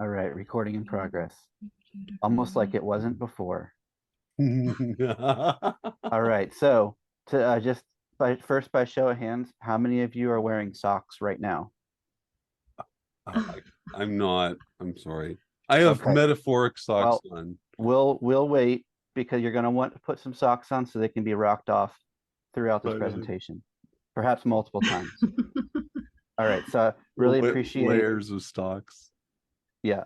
All right, recording in progress. Almost like it wasn't before. All right, so to just by show of hands, how many of you are wearing socks right now? I'm not. I'm sorry. I have Okay, metaphoric socks well, on. we'll wait because you're going to want to put some socks on so they can be rocked off throughout this But presentation, perhaps multiple times. All right, so I really appreciate, layers of stocks. yeah,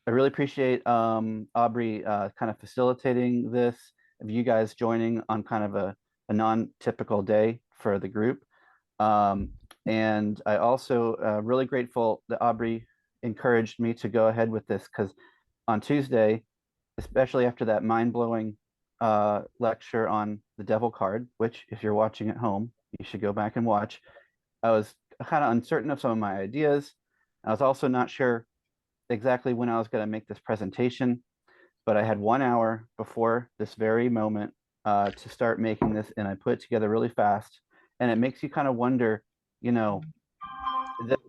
I really appreciate Aubrey kind of facilitating this, of you guys joining on kind of a non-typical day for the group. Um, and I also really grateful that Aubrey encouraged me to go ahead with this because on Tuesday, especially after that mind-blowing lecture on the devil card, which if you're watching at home, you should go back and watch. I was kind of uncertain of some of my ideas. I was also not sure exactly when I was going to make this presentation, but I had 1 hour before this very moment to start making this, and I put it together really fast. And it makes you kind of wonder, you know,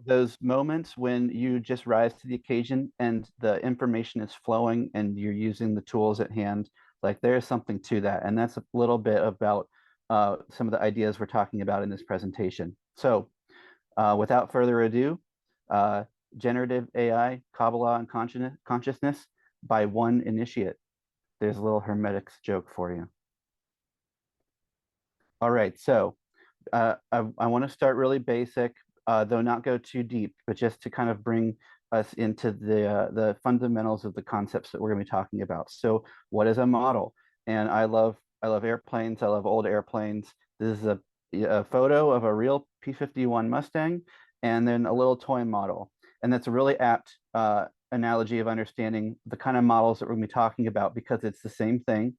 those moments when you just rise to the occasion and the information is flowing and you're using the tools at hand. Like there's something to that, and that's a little bit about some of the ideas we're talking about in this presentation. So, without further ado, uh, generative AI, Kabbalah, and consciousness by one initiate. There's a little hermetics joke for you. All right, so I want to start really basic, though not go too deep, but just to kind of bring us into the fundamentals of the concepts that we're going to be talking about. So, what is a model? And I love airplanes. I love old airplanes. This is a photo of a real P-51 Mustang, and then a little toy model. And that's a really apt analogy of understanding the kind of models that we're going to be talking about because it's the same thing.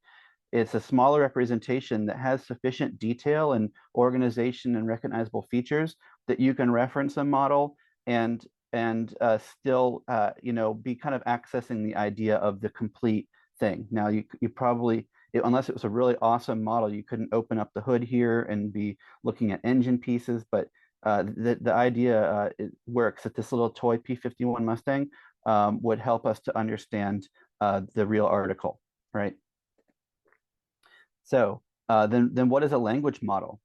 It's a smaller representation that has sufficient detail and organization and recognizable features that you can reference a model and still be kind of accessing the idea of the complete thing. Now you probably unless it was a really awesome model, you couldn't open up the hood here and be looking at engine pieces. But the idea it works that this little toy P-51 Mustang would help us to understand the real article, right? So then what is a language model?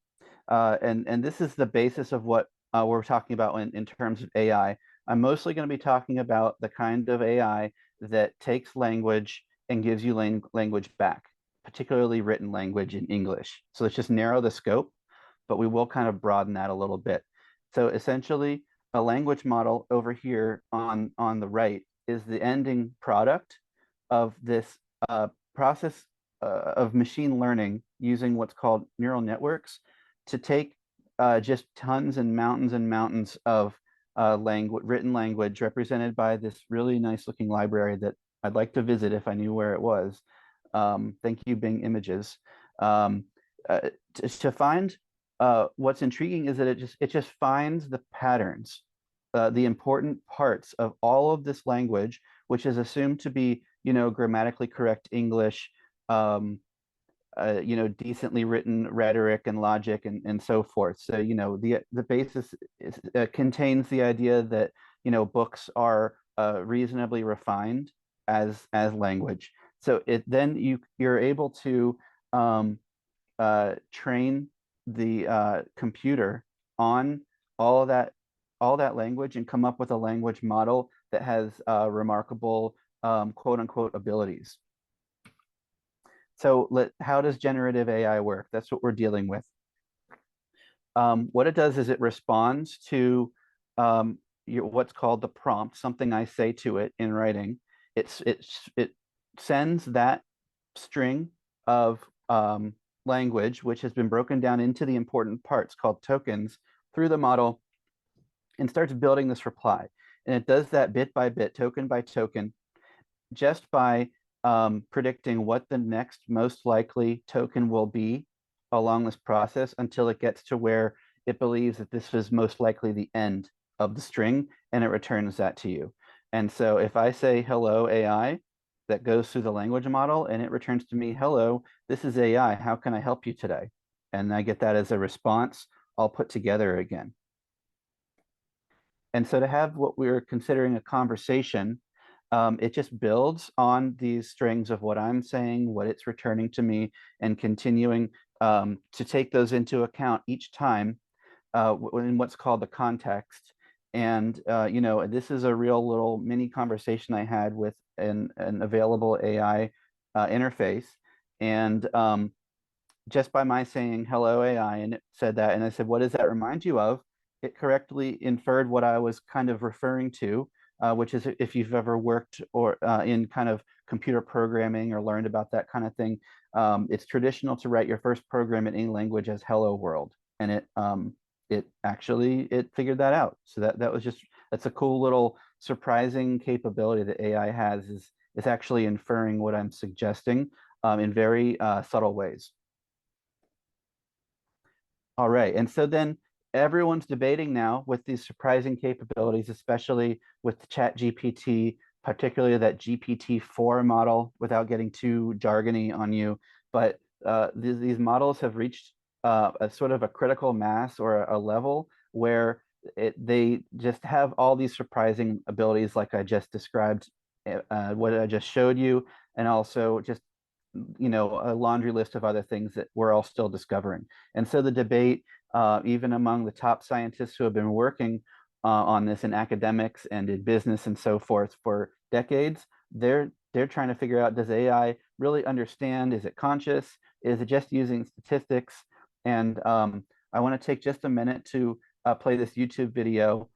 And this is the basis of what we're talking about in terms of AI. I'm mostly going to be talking about the kind of AI that takes language and gives you language back, particularly written language in English. So let's just narrow the scope, but we will kind of broaden that a little bit. So essentially, a language model over here on the right is the ending product of this process of machine learning using what's called neural networks to take just tons and mountains of written language represented by this really nice looking library that I'd like to visit if I knew where it was. Thank you, Bing Images. Um, to find what's intriguing is that it just finds the patterns, the important parts of all of this language, which is assumed to be, grammatically correct English, um, decently written rhetoric and logic and so forth. So, the basis contains the idea that, books are reasonably refined as language. So you're able to um, train the computer on all of that language and come up with a language model that has remarkable quote unquote abilities. So how does generative AI work? That's what we're dealing with. What it does is it responds to what's called the prompt, something I say to it in writing. It sends that string of language, which has been broken down into the important parts called tokens, through the model and starts building this reply. And it does that bit by bit, token by token, just by predicting what the next most likely token will be along this process until it gets to where it believes that this is most likely the end of the string and it returns that to you. And so if I say hello AI, that goes through the language model and it returns to me, hello, this is AI. How can I help you today? And I get that as a response all put together again. And so to have what we're considering a conversation, it just builds on these strings of what I'm saying, what it's returning to me, and continuing to take those into account each time in what's called the context. And this is a real little mini conversation I had with an available AI interface, and just by my saying hello AI, and it said that, and I said, what does that remind you of? It correctly inferred what I was kind of referring to, which is if you've ever worked or in kind of computer programming or learned about that kind of thing. It's traditional to write your first program in any language as hello world, and it figured that out. So that's a cool little surprising capability that AI has, is actually inferring what I'm suggesting in very subtle ways. All right. And so then everyone's debating now with these surprising capabilities, especially with ChatGPT, particularly that GPT-4 model, without getting too jargony on you. But these models have reached a sort of a critical mass or a level where they just have all these surprising abilities, like I just described, what I just showed you, and also just a laundry list of other things that we're all still discovering. And so the debate, even among the top scientists who have been working on this in academics and in business and so forth for decades, they're trying to figure out, does AI really understand? Is it conscious? Is it just using statistics? And I want to take just a minute to play this YouTube video.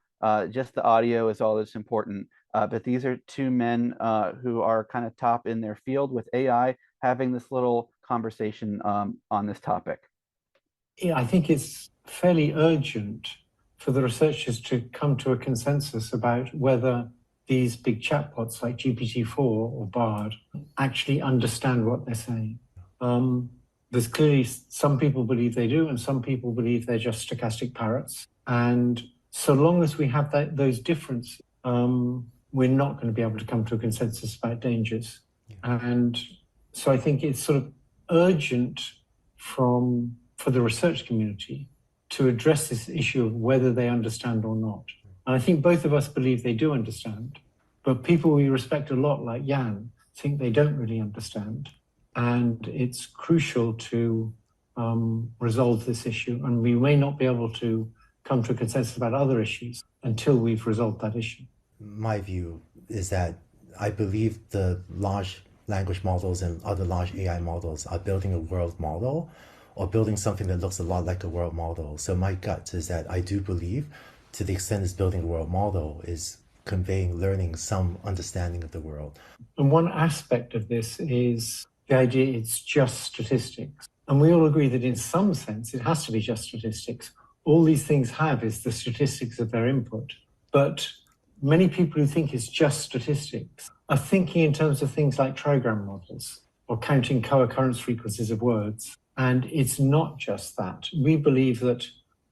Just the audio is all that's important. But these are two men who are kind of top in their field with AI, having this little conversation on this topic. Yeah, I think it's fairly urgent for the researchers to come to a consensus about whether these big chatbots like GPT-4 or Bard actually understand what they're saying. There's clearly some people believe they do, and some people believe they're just stochastic parrots. And so long as we have those differences, we're not going to be able to come to a consensus about dangers. Yeah. And so I think it's sort of urgent for the research community to address this issue of whether they understand or not. And I think both of us believe they do understand, but people we respect a lot, like Jan, think they don't really understand. And it's crucial to resolve this issue. And we may not be able to come to a consensus about other issues until we've resolved that issue. My view is that I believe the large language models and other large AI models are building a world model or building something that looks a lot like a world model. So my gut is that I do believe, to the extent it's building a world model, is conveying, learning some understanding of the world. And one aspect of this is the idea it's just statistics. And we all agree that in some sense, it has to be just statistics. All these things have is the statistics of their input. But many people who think it's just statistics are thinking in terms of things like trigram models or counting co-occurrence frequencies of words. And it's not just that. We believe that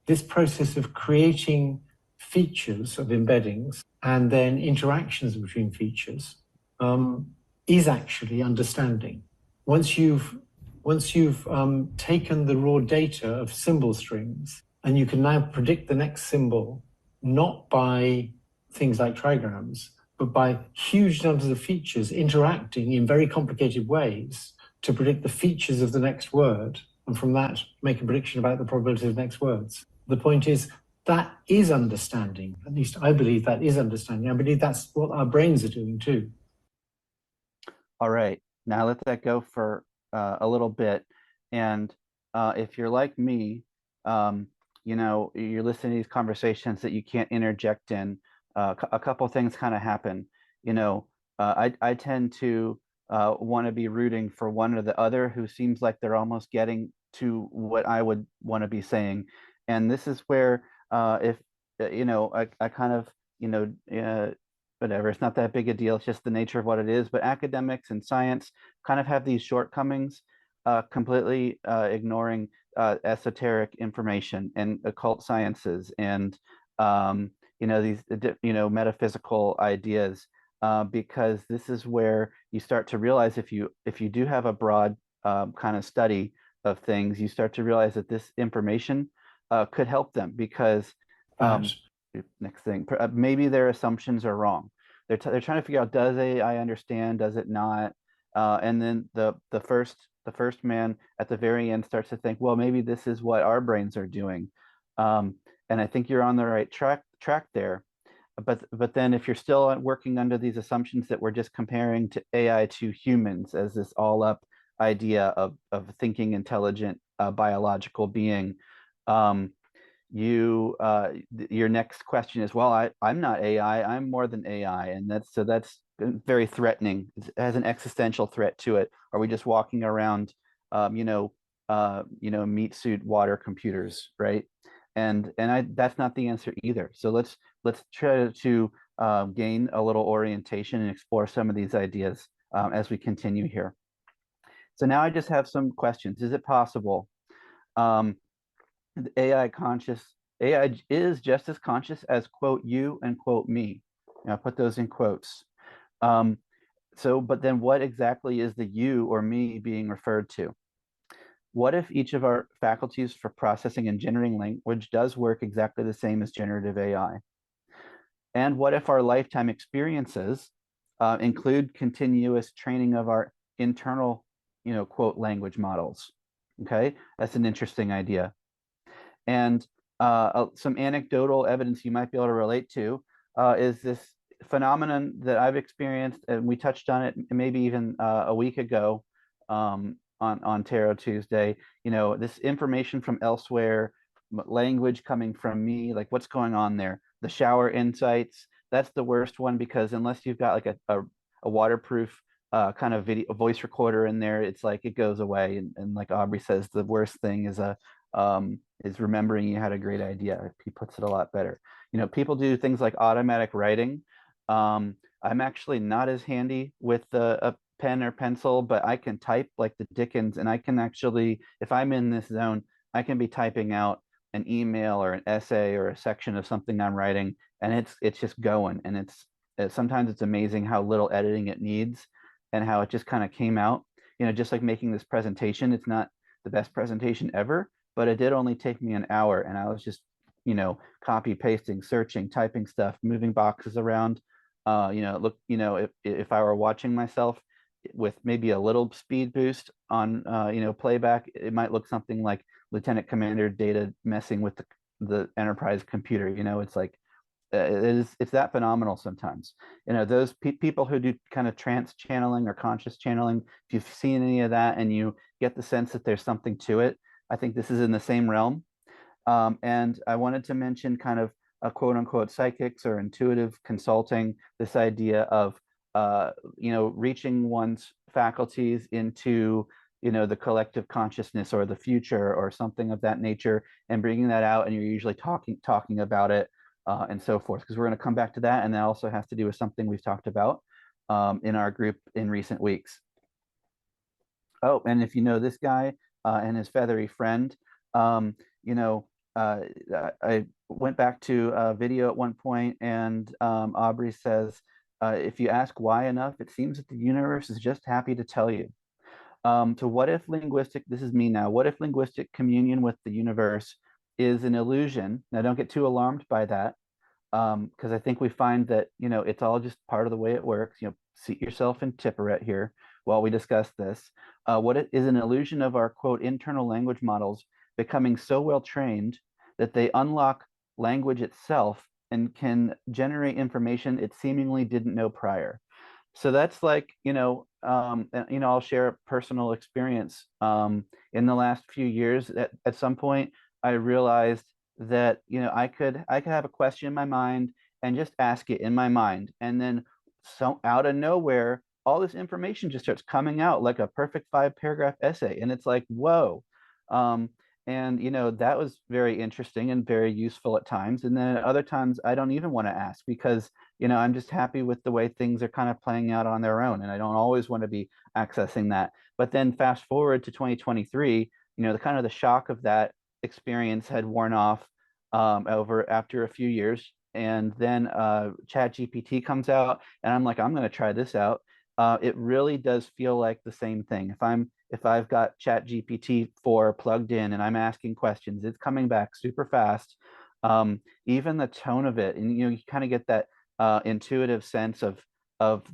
this process of creating features of embeddings and then interactions between features is actually understanding. Once you've taken the raw data of symbol strings, and you can now predict the next symbol, not by things like trigrams, but by huge numbers of features interacting in very complicated ways to predict the features of the next word, and from that, make a prediction about the probability of next words. The point is, that is understanding. At least I believe that is understanding. I believe that's what our brains are doing too. All right, now let that go for a little bit. And if you're like me, you're listening to these conversations that you can't interject in. A couple things kind of happen. I tend to want to be rooting for one or the other who seems like they're almost getting to what I would want to be saying. And this is where if I kind of whatever, it's not that big a deal, it's just the nature of what it is. But academics and science kind of have these shortcomings, completely ignoring esoteric information and occult sciences and these metaphysical ideas, because this is where you start to realize, if you do have a broad kind of study of things, you start to realize that this information could help them, because next thing, maybe their assumptions are wrong. they're trying to figure out, does AI understand, does it not? And then the first man at the very end starts to think, well, maybe this is what our brains are doing. And I think you're on the right track there. But then if you're still working under these assumptions that we're just comparing to AI to humans as this all up idea of thinking intelligent biological being, your next question is, well, I'm not AI, I'm more than AI. And that's very threatening. It has an existential threat to it. Are we just walking around, meat suit water computers, right? And that's not the answer either. So let's try to gain a little orientation and explore some of these ideas as we continue here. So now I just have some questions. Is it possible AI is just as conscious as quote you and quote me? Now put those in quotes. But then what exactly is the you or me being referred to? What if each of our faculties for processing and generating language does work exactly the same as generative AI? And what if our lifetime experiences include continuous training of our internal, quote, language models? Okay, that's an interesting idea. And some anecdotal evidence you might be able to relate to is this phenomenon that I've experienced, and we touched on it maybe even a week ago on Tarot Tuesday. This information from elsewhere, language coming from me, like what's going on there. The shower insights, that's the worst one, because unless you've got like a waterproof kind of video voice recorder in there, it's like it goes away. And like Aubrey says, the worst thing is remembering you had a great idea. He puts it a lot better. People do things like automatic writing. I'm actually not as handy with a pen or pencil, but I can type like the Dickens, and I can actually, if I'm in this zone, I can be typing out an email or an essay or a section of something I'm writing, and it's just going. And sometimes it's amazing how little editing it needs and how it just kind of came out. Just like making this presentation, it's not the best presentation ever, but it did only take me an hour, and I was just copy pasting, searching, typing stuff, moving boxes around. If I were watching myself with maybe a little speed boost on playback, it might look something like Lieutenant Commander Data messing with the Enterprise computer. It's like it's that phenomenal sometimes. Those people who do kind of trance channeling or conscious channeling, if you've seen any of that and you get the sense that there's something to it, I think this is in the same realm. And I wanted to mention kind of a quote unquote psychics or intuitive consulting, this idea of reaching one's faculties into the collective consciousness or the future or something of that nature, and bringing that out, and you're usually talking about it and so forth, because we're going to come back to that, and that also has to do with something we've talked about in our group in recent weeks. Oh, and if you know this guy and his feathery friend, I went back to a video at one point, and Aubrey says, if you ask why enough, it seems that the universe is just happy to tell you. So what if this is me now, what if linguistic communion with the universe is an illusion? Now, don't get too alarmed by that, because I think we find that, it's all just part of the way it works. Seat yourself in Tipperette here while we discuss this. What it is an illusion of our, quote, internal language models becoming so well trained that they unlock language itself and can generate information it seemingly didn't know prior. So that's like, I'll share a personal experience. In the last few years, at some point, I realized that, I could have a question in my mind and just ask it in my mind. And then so out of nowhere, all this information just starts coming out like a perfect 5-paragraph essay. And it's like, whoa. And that was very interesting and very useful at times. And then at other times, I don't even want to ask, because I'm just happy with the way things are kind of playing out on their own, and I don't always want to be accessing that. But then fast forward to 2023, the kind of the shock of that experience had worn off after a few years, and then ChatGPT comes out, and I'm like, I'm going to try this out. It really does feel like the same thing. If I've got ChatGPT 4 plugged in and I'm asking questions, it's coming back super fast. Even the tone of it, and you kind of get intuitive sense of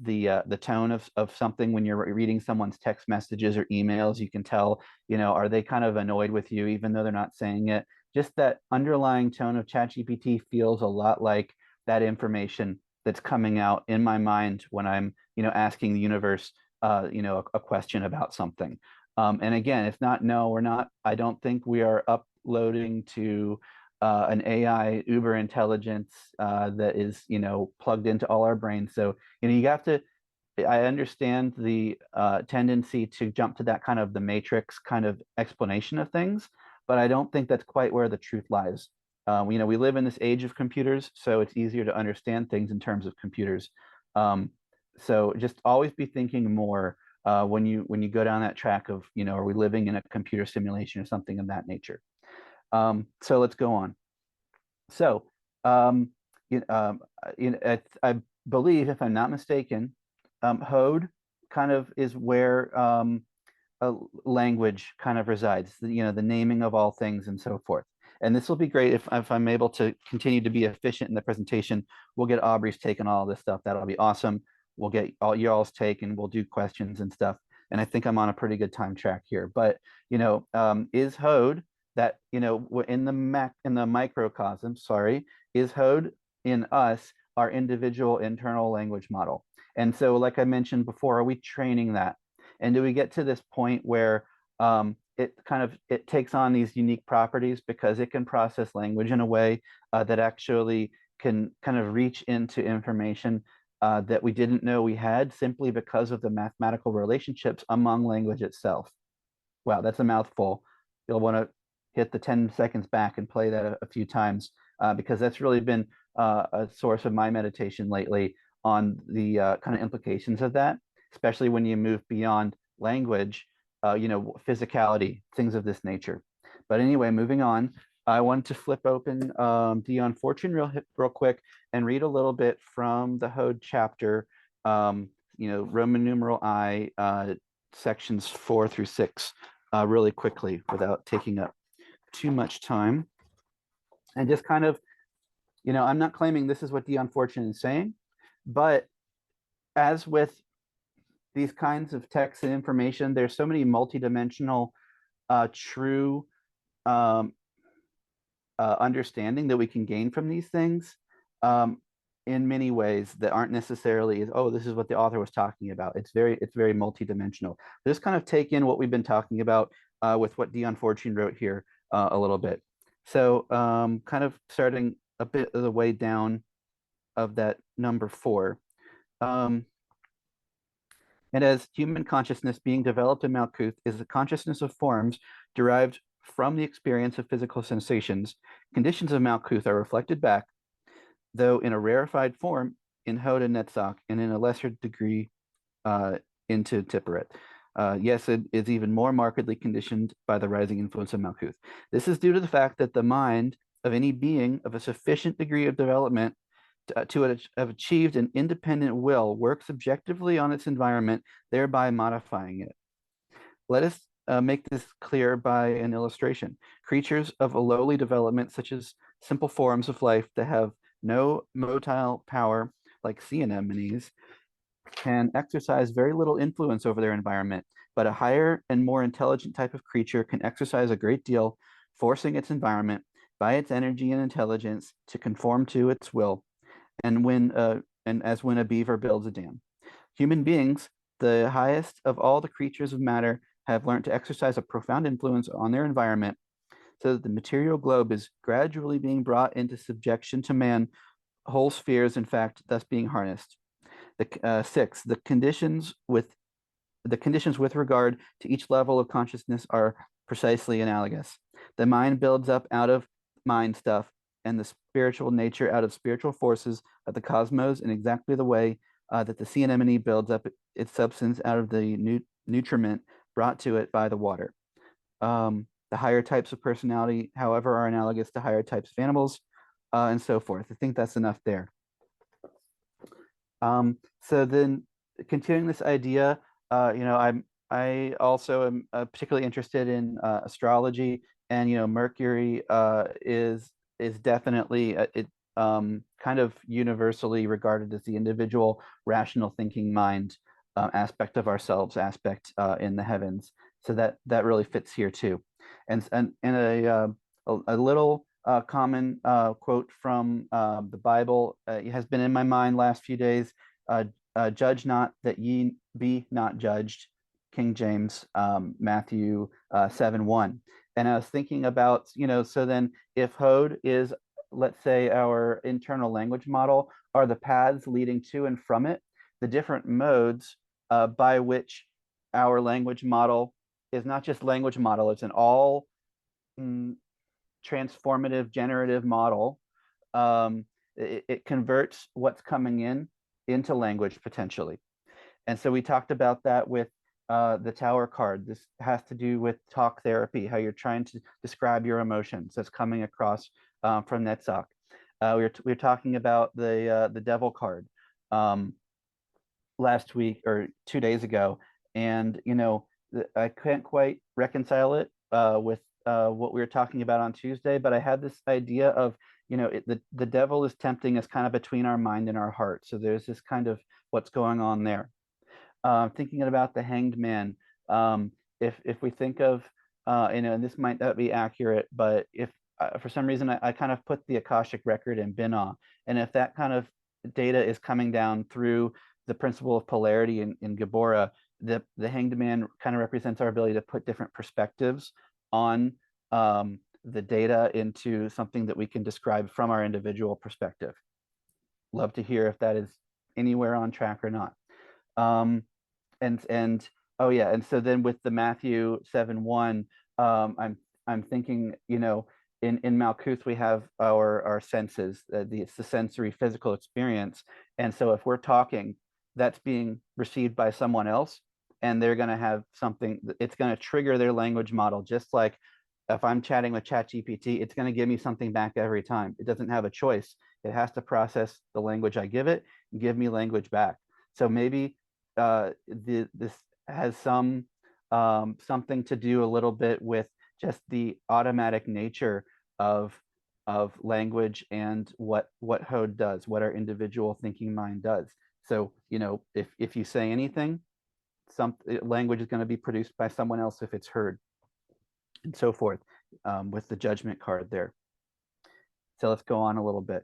the tone of something when you're reading someone's text messages or emails. You can tell, are they kind of annoyed with you even though they're not saying it? Just that underlying tone of ChatGPT feels a lot like that information that's coming out in my mind when I'm, asking the universe, a question about something. And again, it's not, no, we're not, I don't think we are uploading to an AI uber intelligence that is, plugged into all our brains. So, you have to, I understand the tendency to jump to that kind of the matrix kind of explanation of things, but I don't think that's quite where the truth lies. We live in this age of computers, so it's easier to understand things in terms of computers. So just always be thinking more when you go down that track of, are we living in a computer simulation or something of that nature? So let's go on. So I believe, if I'm not mistaken, Hode kind of is where a language kind of resides, the naming of all things and so forth. And this will be great if I'm able to continue to be efficient in the presentation. We'll get Aubrey's take on all this stuff. That'll be awesome. We'll get all y'all's take and we'll do questions and stuff. And I think I'm on a pretty good time track here. But, is Hode that, in the microcosm, is Hode in us our individual internal language model? And so, like I mentioned before, are we training that? And do we get to this point where it takes on these unique properties because it can process language in a way that actually can kind of reach into information that we didn't know we had simply because of the mathematical relationships among language itself? Wow, that's a mouthful. You'll want to hit the 10 seconds back and play that a few times because that's really been a source of my meditation lately on the kind of implications of that, especially when you move beyond language, physicality, things of this nature. But anyway, moving on, I wanted to flip open Dion Fortune real quick and read a little bit from the Hode chapter, Roman numeral I, sections 4 through 6, really quickly without taking up too much time. And just kind of, I'm not claiming this is what Dion Fortune is saying, but as with these kinds of text and information, there's so many multidimensional, true understanding that we can gain from these things in many ways that aren't necessarily, oh, this is what the author was talking about. It's very multidimensional. Just kind of take in what we've been talking about with what Dion Fortune wrote here a little bit. So kind of starting a bit of the way down of that number 4. And as human consciousness being developed in Malkuth is the consciousness of forms derived from the experience of physical sensations, conditions of Malkuth are reflected back, though in a rarefied form, in Hod and Netzach, and in a lesser degree into Tipperet. Yes, it is even more markedly conditioned by the rising influence of Malkuth. This is due to the fact that the mind of any being of a sufficient degree of development to have achieved an independent will works objectively on its environment, thereby modifying it. Let us make this clear by an illustration. Creatures of a lowly development, such as simple forms of life that have no motile power, like sea anemones, can exercise very little influence over their environment, but a higher and more intelligent type of creature can exercise a great deal, forcing its environment by its energy and intelligence to conform to its will, and as when a beaver builds a dam. Human beings, the highest of all the creatures of matter, have learned to exercise a profound influence on their environment, so that the material globe is gradually being brought into subjection to man, whole spheres, in fact, thus being harnessed. 6. The conditions with regard to each level of consciousness are precisely analogous. The mind builds up out of mind stuff, and the spiritual nature out of spiritual forces of the cosmos in exactly the way that the sea anemone builds up its substance out of the nutriment brought to it by the water. The higher types of personality, however, are analogous to higher types of animals, and so forth. I think that's enough there. So then, continuing this idea, I also am particularly interested in astrology, and Mercury is definitely kind of universally regarded as the individual rational thinking mind aspect of ourselves, in the heavens. So that really fits here too. And a little common quote from the Bible has been in my mind last few days. Judge not that ye be not judged. King James, Matthew 7:1. And I was thinking about, so then if Hode is, let's say, our internal language model, are the paths leading to and from it, the different modes by which our language model is not just language model, it's an all transformative generative model. It converts what's coming in into language potentially. And so we talked about that with the Tower card. This has to do with talk therapy, how you're trying to describe your emotions that's coming across from Netzach. We were talking about the Devil card last week or 2 days ago, and I can't quite reconcile it with what we were talking about on Tuesday, but I had this idea of the devil is tempting us kind of between our mind and our heart. So there's this kind of what's going on there. Thinking about the Hanged Man, if we think of and this might not be accurate, but if for some reason I kind of put the Akashic record in Binah, and if that kind of data is coming down through the principle of polarity in Gabora, the Hanged Man kind of represents our ability to put different perspectives on the data into something that we can describe from our individual perspective. Love to hear if that is anywhere on track or not. And oh yeah, and so then with the Matthew 7:1, I'm thinking, in Malkuth we have our senses, it's the sensory physical experience, and so if we're talking, that's being received by someone else, and they're going to have something, it's going to trigger their language model, just like if I'm chatting with ChatGPT, it's going to give me something back every time. It doesn't have a choice. It has to process the language I give it and give me language back. So maybe this has something to do a little bit with just the automatic nature of language and what Hode does, what our individual thinking mind does. So if you say anything, some language is going to be produced by someone else if it's heard, and so forth, with the Judgment card there. So let's go on a little bit.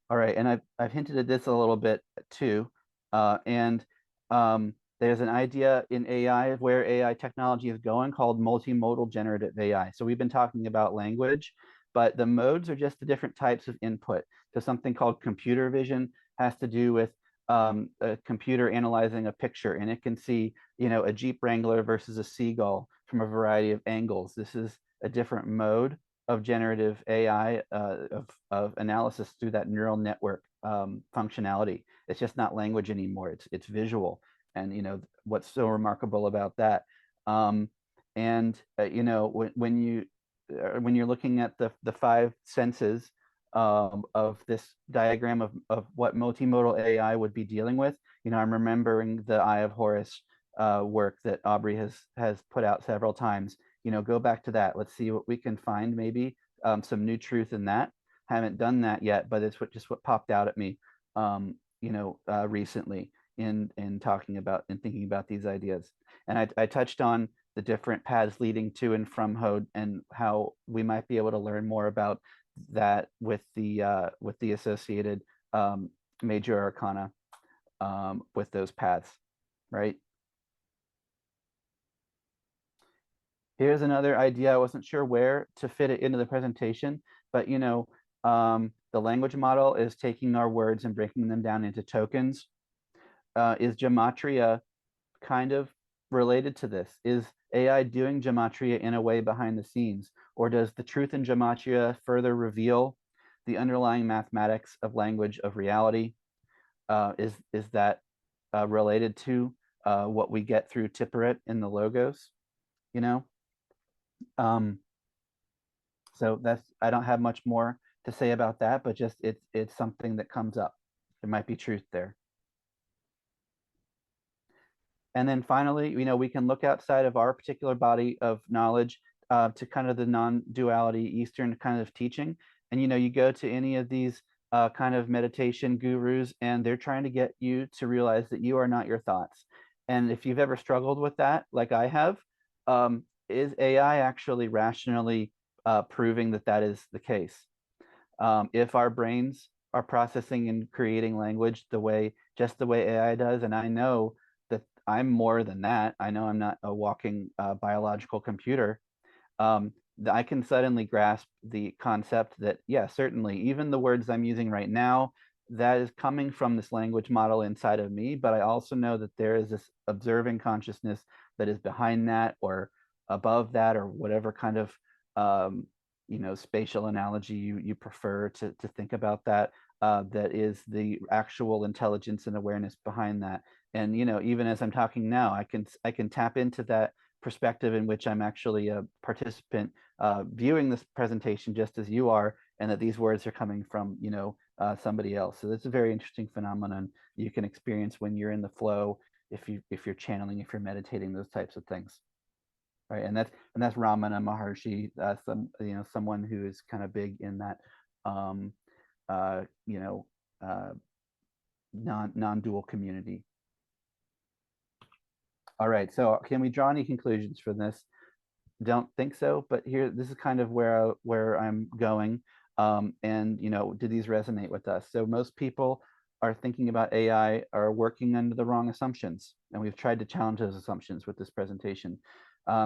All right, and I've hinted at this a little bit too, and there's an idea in AI of where AI technology is going called multimodal generative AI. So we've been talking about language, but the modes are just the different types of input. So something called computer vision has to do with a computer analyzing a picture, and it can see, a Jeep Wrangler versus a seagull from a variety of angles. This is a different mode of generative AI, of analysis through that neural network functionality. It's just not language anymore. It's visual, and what's so remarkable about that. When you're looking at the five senses of this diagram of what multimodal AI would be dealing with, I'm remembering the Eye of Horus work that Aubrey has put out several times. Go back to that. Let's see what we can find, maybe some new truth in that. Haven't done that yet, but it's what popped out at me recently in talking about and thinking about these ideas. And I touched on the different paths leading to and from Hode, and how we might be able to learn more about that with the associated major arcana with those paths, right? Here's another idea. I wasn't sure where to fit it into the presentation, but the language model is taking our words and breaking them down into tokens. Is gematria kind of related to this? Is AI doing gematria in a way behind the scenes, or does the truth in gematria further reveal the underlying mathematics of language of reality? Is that related to what we get through Tipperet in the logos? So I don't have much more to say about that, but just it's something that comes up. There might be truth there. And then finally, we can look outside of our particular body of knowledge to kind of the non-duality Eastern kind of teaching, And you go to any of these kind of meditation gurus, and they're trying to get you to realize that you are not your thoughts. And if you've ever struggled with that, like I have, is AI actually rationally proving that that is the case? If our brains are processing and creating language just the way AI does, and I know that I'm more than that. I know I'm not a walking biological computer. I can suddenly grasp the concept that, yeah, certainly, even the words I'm using right now, that is coming from this language model inside of me. But I also know that there is this observing consciousness that is behind that, or above that, or whatever kind of spatial analogy you prefer to think about that. That is the actual intelligence and awareness behind that. And even as I'm talking now, I can tap into that perspective in which I'm actually a participant viewing this presentation just as you are, and that these words are coming from somebody else. So that's a very interesting phenomenon you can experience when you're in the flow, if you're channeling, if you're meditating, those types of things. Right, and that's Ramana Maharshi, someone who is kind of big in that non-dual community. All right, so can we draw any conclusions from this? Don't think so, but this is kind of where I'm going. And do these resonate with us? So most people are thinking about AI are working under the wrong assumptions, and we've tried to challenge those assumptions with this presentation.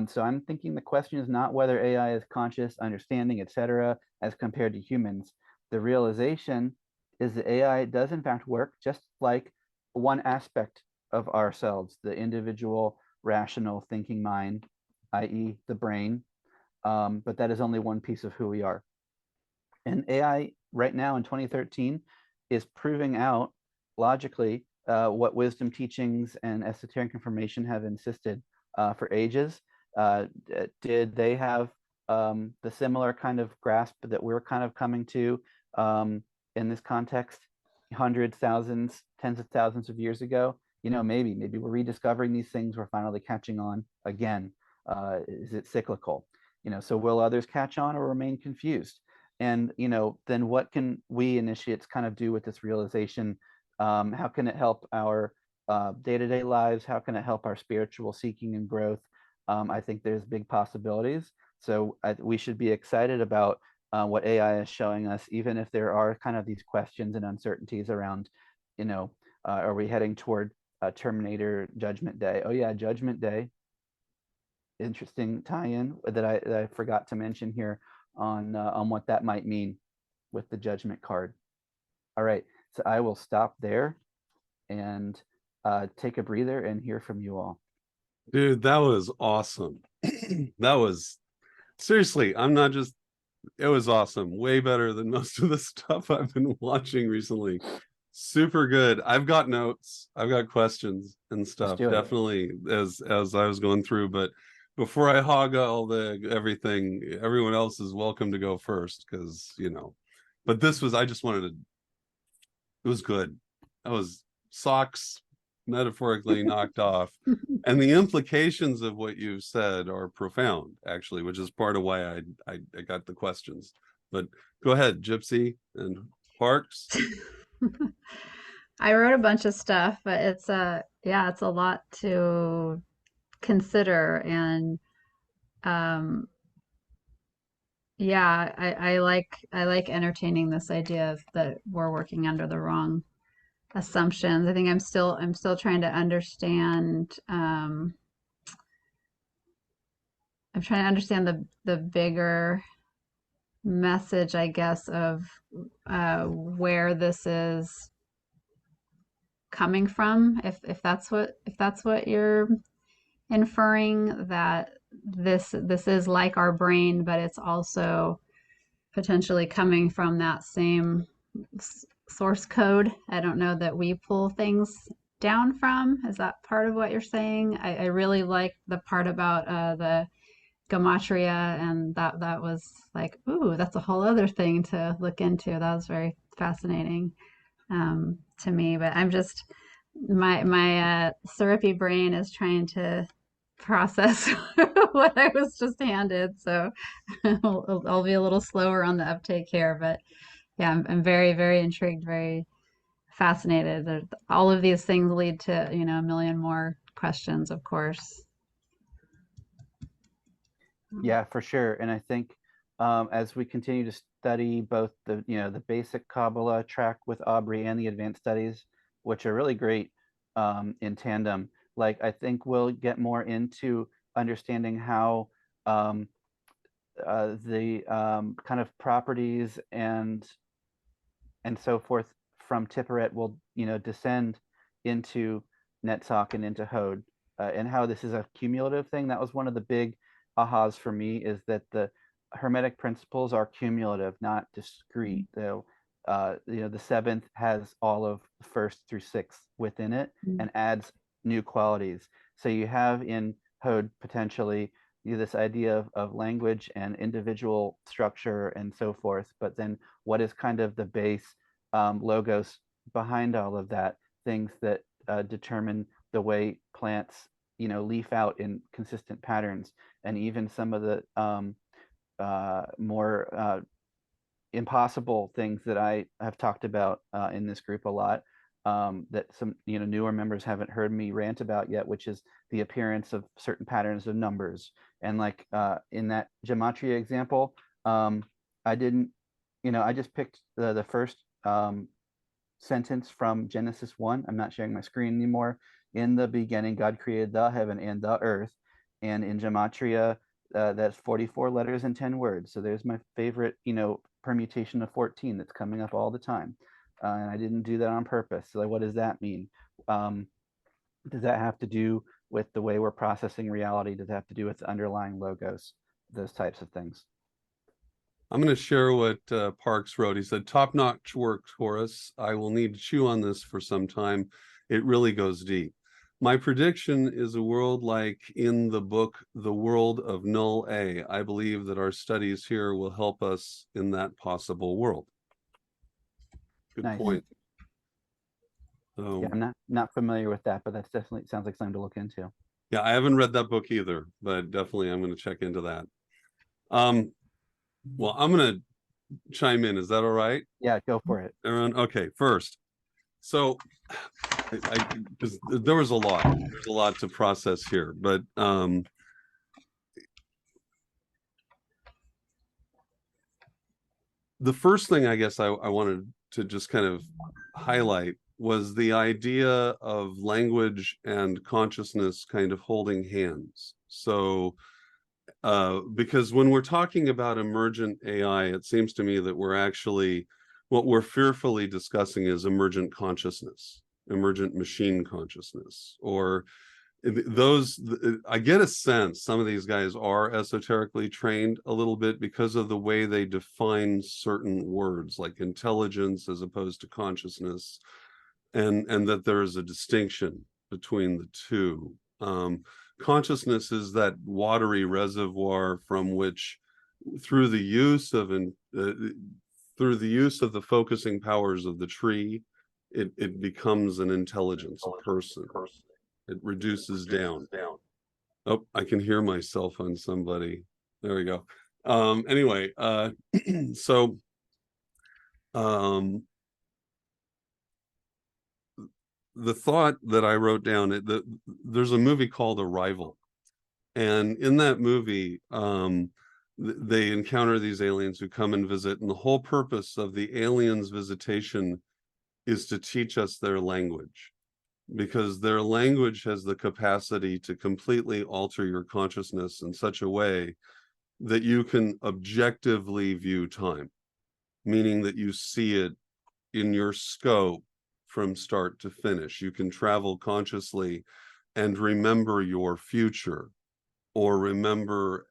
So I'm thinking the question is not whether AI is conscious, understanding, etc., as compared to humans. The realization is that AI does in fact work just like one aspect of ourselves, the individual rational thinking mind, i.e. the brain, but that is only one piece of who we are. And AI right now in 2013 is proving out logically what wisdom teachings and esoteric information have insisted for ages. Did they have the similar kind of grasp that we're kind of coming to in this context hundreds, thousands, tens of thousands of years ago? Maybe we're rediscovering these things. We're finally catching on again. Is it cyclical? So will others catch on or remain confused? And then what can we initiates kind of do with this realization? How can it help our day-to-day lives? How can it help our spiritual seeking and growth? I think there's big possibilities. So we should be excited about what AI is showing us, even if there are kind of these questions and uncertainties around, are we heading toward Terminator Judgment Day? Oh yeah, Judgment Day. Interesting tie-in that I forgot to mention here on what that might mean with the Judgment card. All right, so I will stop there and take a breather and hear from you all. Dude, that was awesome. That was seriously, it was awesome. Way better than most of the stuff I've been watching recently. Super good. I've got notes. I've got questions and stuff. Definitely as I was going through, but before I hog all everything, everyone else is welcome to go first, because but this was, I just wanted to, it was good. That was socks metaphorically knocked off. And the implications of what you said are profound, actually, which is part of why I got the questions. But go ahead, Gypsy and Parks. I wrote a bunch of stuff, but it's a lot to consider. And I like entertaining this idea that we're working under the wrong assumptions. I think I'm still trying to understand. I'm trying to understand the bigger message, I guess, of where this is coming from. If that's what you're inferring, that this is like our brain, but it's also potentially coming from that same source code. I don't know that we pull things down from. Is that part of what you're saying? I really like the part about the gematria, and that was like, ooh, that's a whole other thing to look into. That was very fascinating to me. But I'm just my syrupy brain is trying to process what I was just handed, so I'll be a little slower on the uptake here, but yeah, I'm very, very intrigued, very fascinated. All of these things lead to, a million more questions, of course. Yeah, for sure. And I think as we continue to study both the basic Kabbalah track with Aubrey and the advanced studies, which are really great in tandem, like I think we'll get more into understanding how the kind of properties and so forth from Tiferet will descend into Netzach and into Hod, and how this is a cumulative thing. That was one of the big ahas for me, is that the Hermetic principles are cumulative, not discrete. The seventh has all of first through sixth within it and adds new qualities. So you have in Hod potentially this idea of language and individual structure and so forth, but then what is kind of the base logos behind all of that, things that determine the way plants leaf out in consistent patterns, and even some of the more impossible things that I have talked about in this group a lot, that some newer members haven't heard me rant about yet, which is the appearance of certain patterns of numbers. And like in that gematria example, I didn't, I just picked the first sentence from Genesis 1. I'm not sharing my screen anymore. In the beginning, God created the heaven and the earth. And in gematria, that's 44 letters and 10 words. So there's my favorite, permutation of 14 that's coming up all the time. And I didn't do that on purpose. So like, what does that mean? Does that have to do with the way we're processing reality? Does it have to do with the underlying logos? Those types of things. I'm going to share what Parks wrote. He said, top-notch work, Horus. I will need to chew on this for some time. It really goes deep. My prediction is a world like in the book, The World of Null A. I believe that our studies here will help us in that possible world. Good Nice. point. Yeah, I'm not familiar with that, but that's definitely sounds like something to look into. Yeah, I haven't read that book either, but definitely I'm going to check into that. Well, I'm going to chime in. Is that all right? Yeah, go for it. Aaron, okay, first. So because there was a lot. There's a lot to process here, but the first thing I guess I wanted to just kind of highlight was the idea of language and consciousness kind of holding hands. So because when we're talking about emergent AI, it seems to me that we're actually, what we're fearfully discussing is emergent consciousness, emergent machine consciousness, or those, I get a sense some of these guys are esoterically trained a little bit because of the way they define certain words like intelligence as opposed to consciousness, and that there is a distinction between the two. Consciousness is that watery reservoir from which, through the use of the focusing powers of the tree, it becomes an intelligence, a person. It reduces down. Oh, I can hear myself on somebody. There we go. Anyway, so the thought that I wrote down, there's a movie called Arrival. And in that movie, they encounter these aliens who come and visit. And the whole purpose of the aliens' visitation is to teach us their language, because their language has the capacity to completely alter your consciousness in such a way that you can objectively view time, meaning that you see it in your scope from start to finish. You can travel consciously and remember your future or remember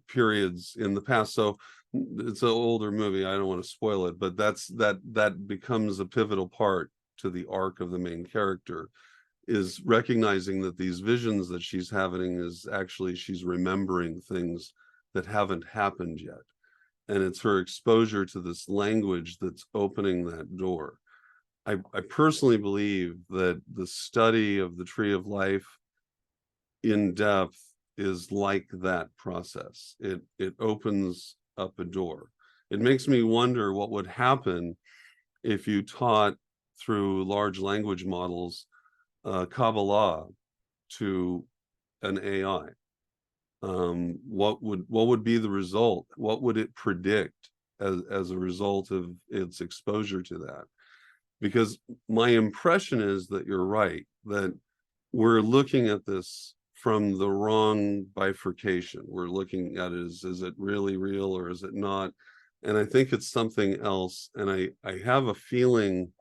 periods in the past. So it's an older movie. I don't want to spoil it, but that becomes a pivotal part to the arc of the main character, is recognizing that these visions that she's having is actually she's remembering things that haven't happened yet. And it's her exposure to this language that's opening that door. I personally believe that the study of the Tree of Life in depth is like that process. It opens up a door. It makes me wonder what would happen if you taught through large language models Kabbalah to an AI. What would be the result? What would it predict as a result of its exposure to that? Because my impression is that you're right, that we're looking at this from the wrong bifurcation. We're looking at it as, is it really real or is it not? And I think it's something else. And I have a feeling,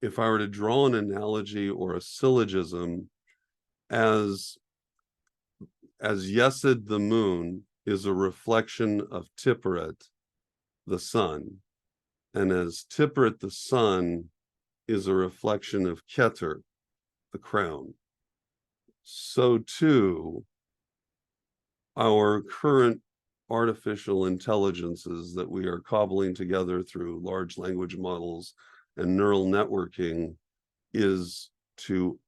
if I were to draw an analogy or a syllogism, as Yesod the moon is a reflection of Tipperet, the sun, and as Tipperet the sun is a reflection of Keter, the crown, so too our current artificial intelligences that we are cobbling together through large language models and neural networking is to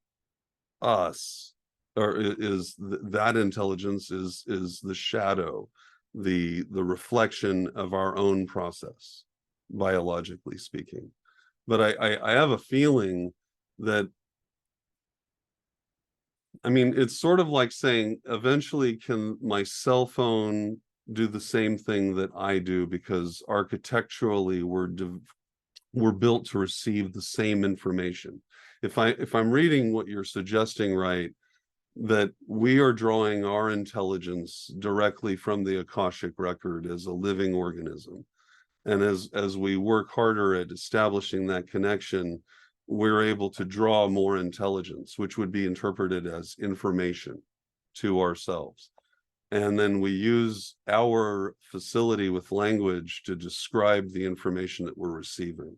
us, or is that intelligence is the shadow, the reflection of our own process, biologically speaking. But I have a feeling that, I mean, it's sort of like saying, eventually can my cell phone do the same thing that I do, because architecturally we're built to receive the same information. If I'm reading what you're suggesting right, that we are drawing our intelligence directly from the Akashic record as a living organism. And as we work harder at establishing that connection, we're able to draw more intelligence, which would be interpreted as information to ourselves. And then we use our facility with language to describe the information that we're receiving.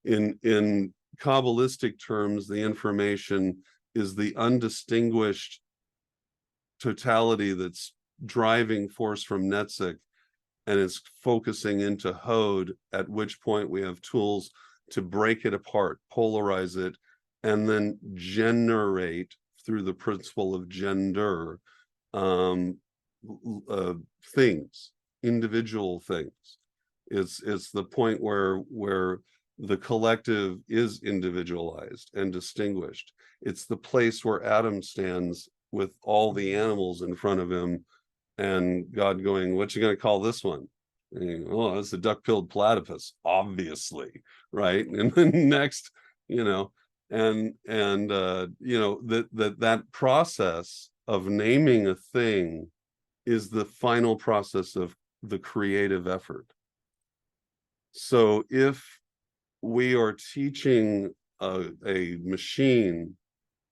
In Kabbalistic terms, the information is the undistinguished totality that's driving force from Netzik and is focusing into Hod, at which point we have tools to break it apart, polarize it, and then generate through the principle of gender things, individual things. It's the point where the collective is individualized and distinguished. It's the place where Adam stands with all the animals in front of him, and God going, what you going to call this one? And oh, that's a duck-billed platypus, obviously, right? And then next, you know, and you know, that process of naming a thing is the final process of the creative effort. So if we are teaching a machine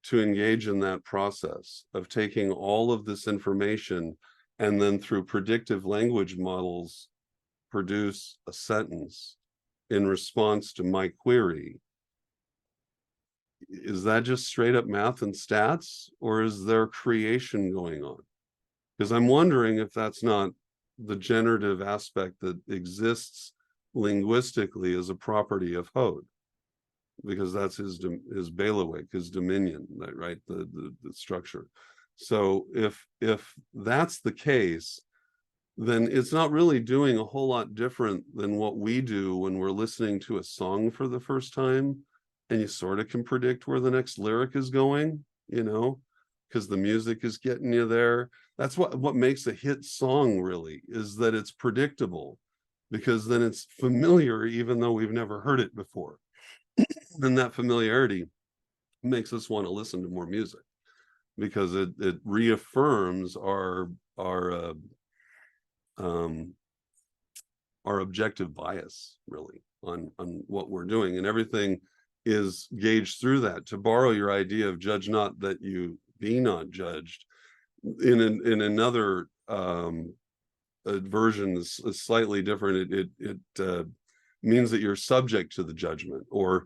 to engage in that process of taking all of this information and then through predictive language models produce a sentence in response to my query, is that just straight up math and stats, or is there creation going on? Because I'm wondering if that's not the generative aspect that exists linguistically as a property of Hod, because that's his bailiwick, his dominion, right? The structure. So if that's the case, then it's not really doing a whole lot different than what we do when we're listening to a song for the first time, and you sort of can predict where the next lyric is going, you know, because the music is getting you there. That's what makes a hit song, really, is that it's predictable, because then it's familiar even though we've never heard it before. And that familiarity makes us want to listen to more music, because it reaffirms our objective bias, really, on what we're doing, and everything is gauged through that. To borrow your idea of judge not that you be not judged, in another version is slightly different. It means that you're subject to the judgment, or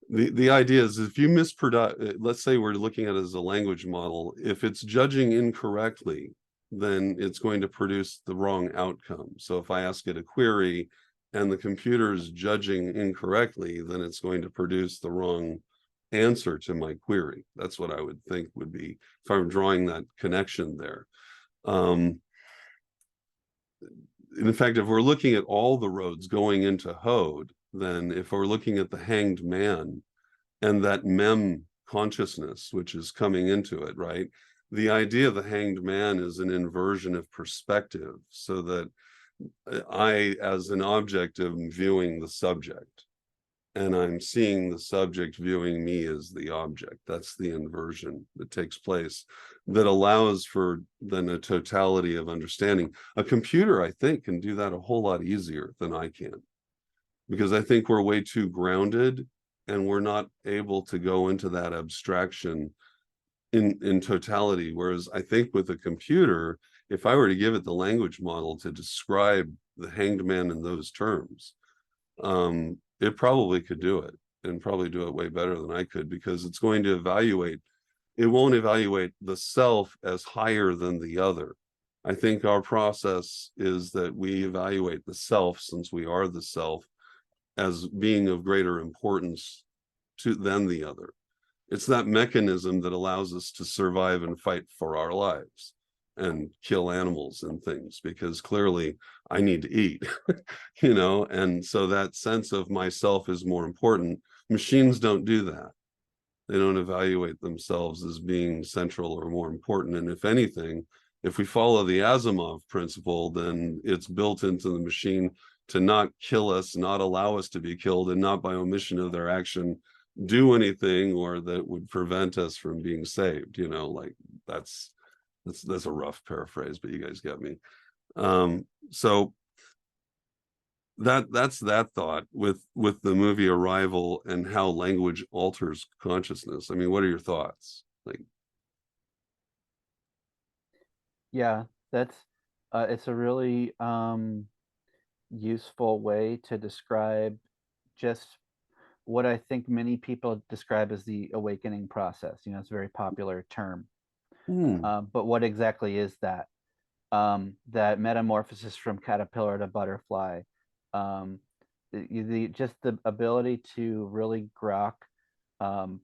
the idea is, if you misproduce, let's say we're looking at it as a language model, if it's judging incorrectly, then it's going to produce the wrong outcome. So if I ask it a query and the computer is judging incorrectly, then it's going to produce the wrong answer to my query. That's what I would think would be, if I'm drawing that connection there. In fact, if we're looking at all the roads going into Hode, then if we're looking at the hanged man and that mem consciousness, which is coming into it, right? The idea of the hanged man is an inversion of perspective, so that I, as an object, am viewing the subject, and I'm seeing the subject viewing me as the object. That's the inversion that takes place, that allows for then a totality of understanding. A computer, I think, can do that a whole lot easier than I can, because I think we're way too grounded, and we're not able to go into that abstraction in totality. Whereas I think with a computer, if I were to give it the language model to describe the hanged man in those terms, it probably could do it, and probably do it way better than I could, because it's going to evaluate, it won't evaluate the self as higher than the other. I think our process is that we evaluate the self, since we are the self, as being of greater importance than the other. It's that mechanism that allows us to survive and fight for our lives and kill animals and things, because clearly I need to eat, you know, and so that sense of myself is more important. Machines don't do that. They don't evaluate themselves as being central or more important. And if anything, if we follow the Asimov principle, then it's built into the machine to not kill us, not allow us to be killed, and not by omission of their action do anything or that would prevent us from being saved. You know, like that's a rough paraphrase, but you guys get me. So that's that thought with the movie Arrival and how language alters consciousness. I mean, what are your thoughts? Like, Yeah, that's it's a really useful way to describe just what I think many people describe as the awakening process. You know, it's a very popular term. But what exactly is that? That metamorphosis from caterpillar to butterfly, just the ability to really grok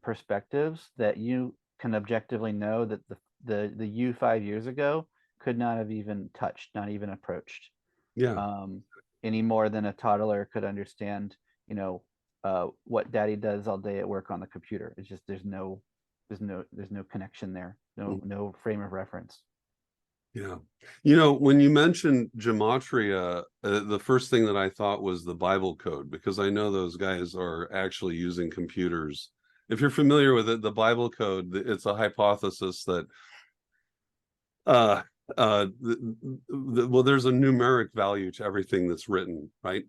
perspectives that you can objectively know that the you 5 years ago could not have even touched, not even approached. yeah. Any more than a toddler could understand, you know, what daddy does all day at work on the computer. It's just there's no connection there, no frame of reference. Yeah. You know, when you mentioned gematria, the first thing that I thought was the Bible code, because I know those guys are actually using computers. If you're familiar with it, the Bible code, it's a hypothesis that well, there's a numeric value to everything that's written, right?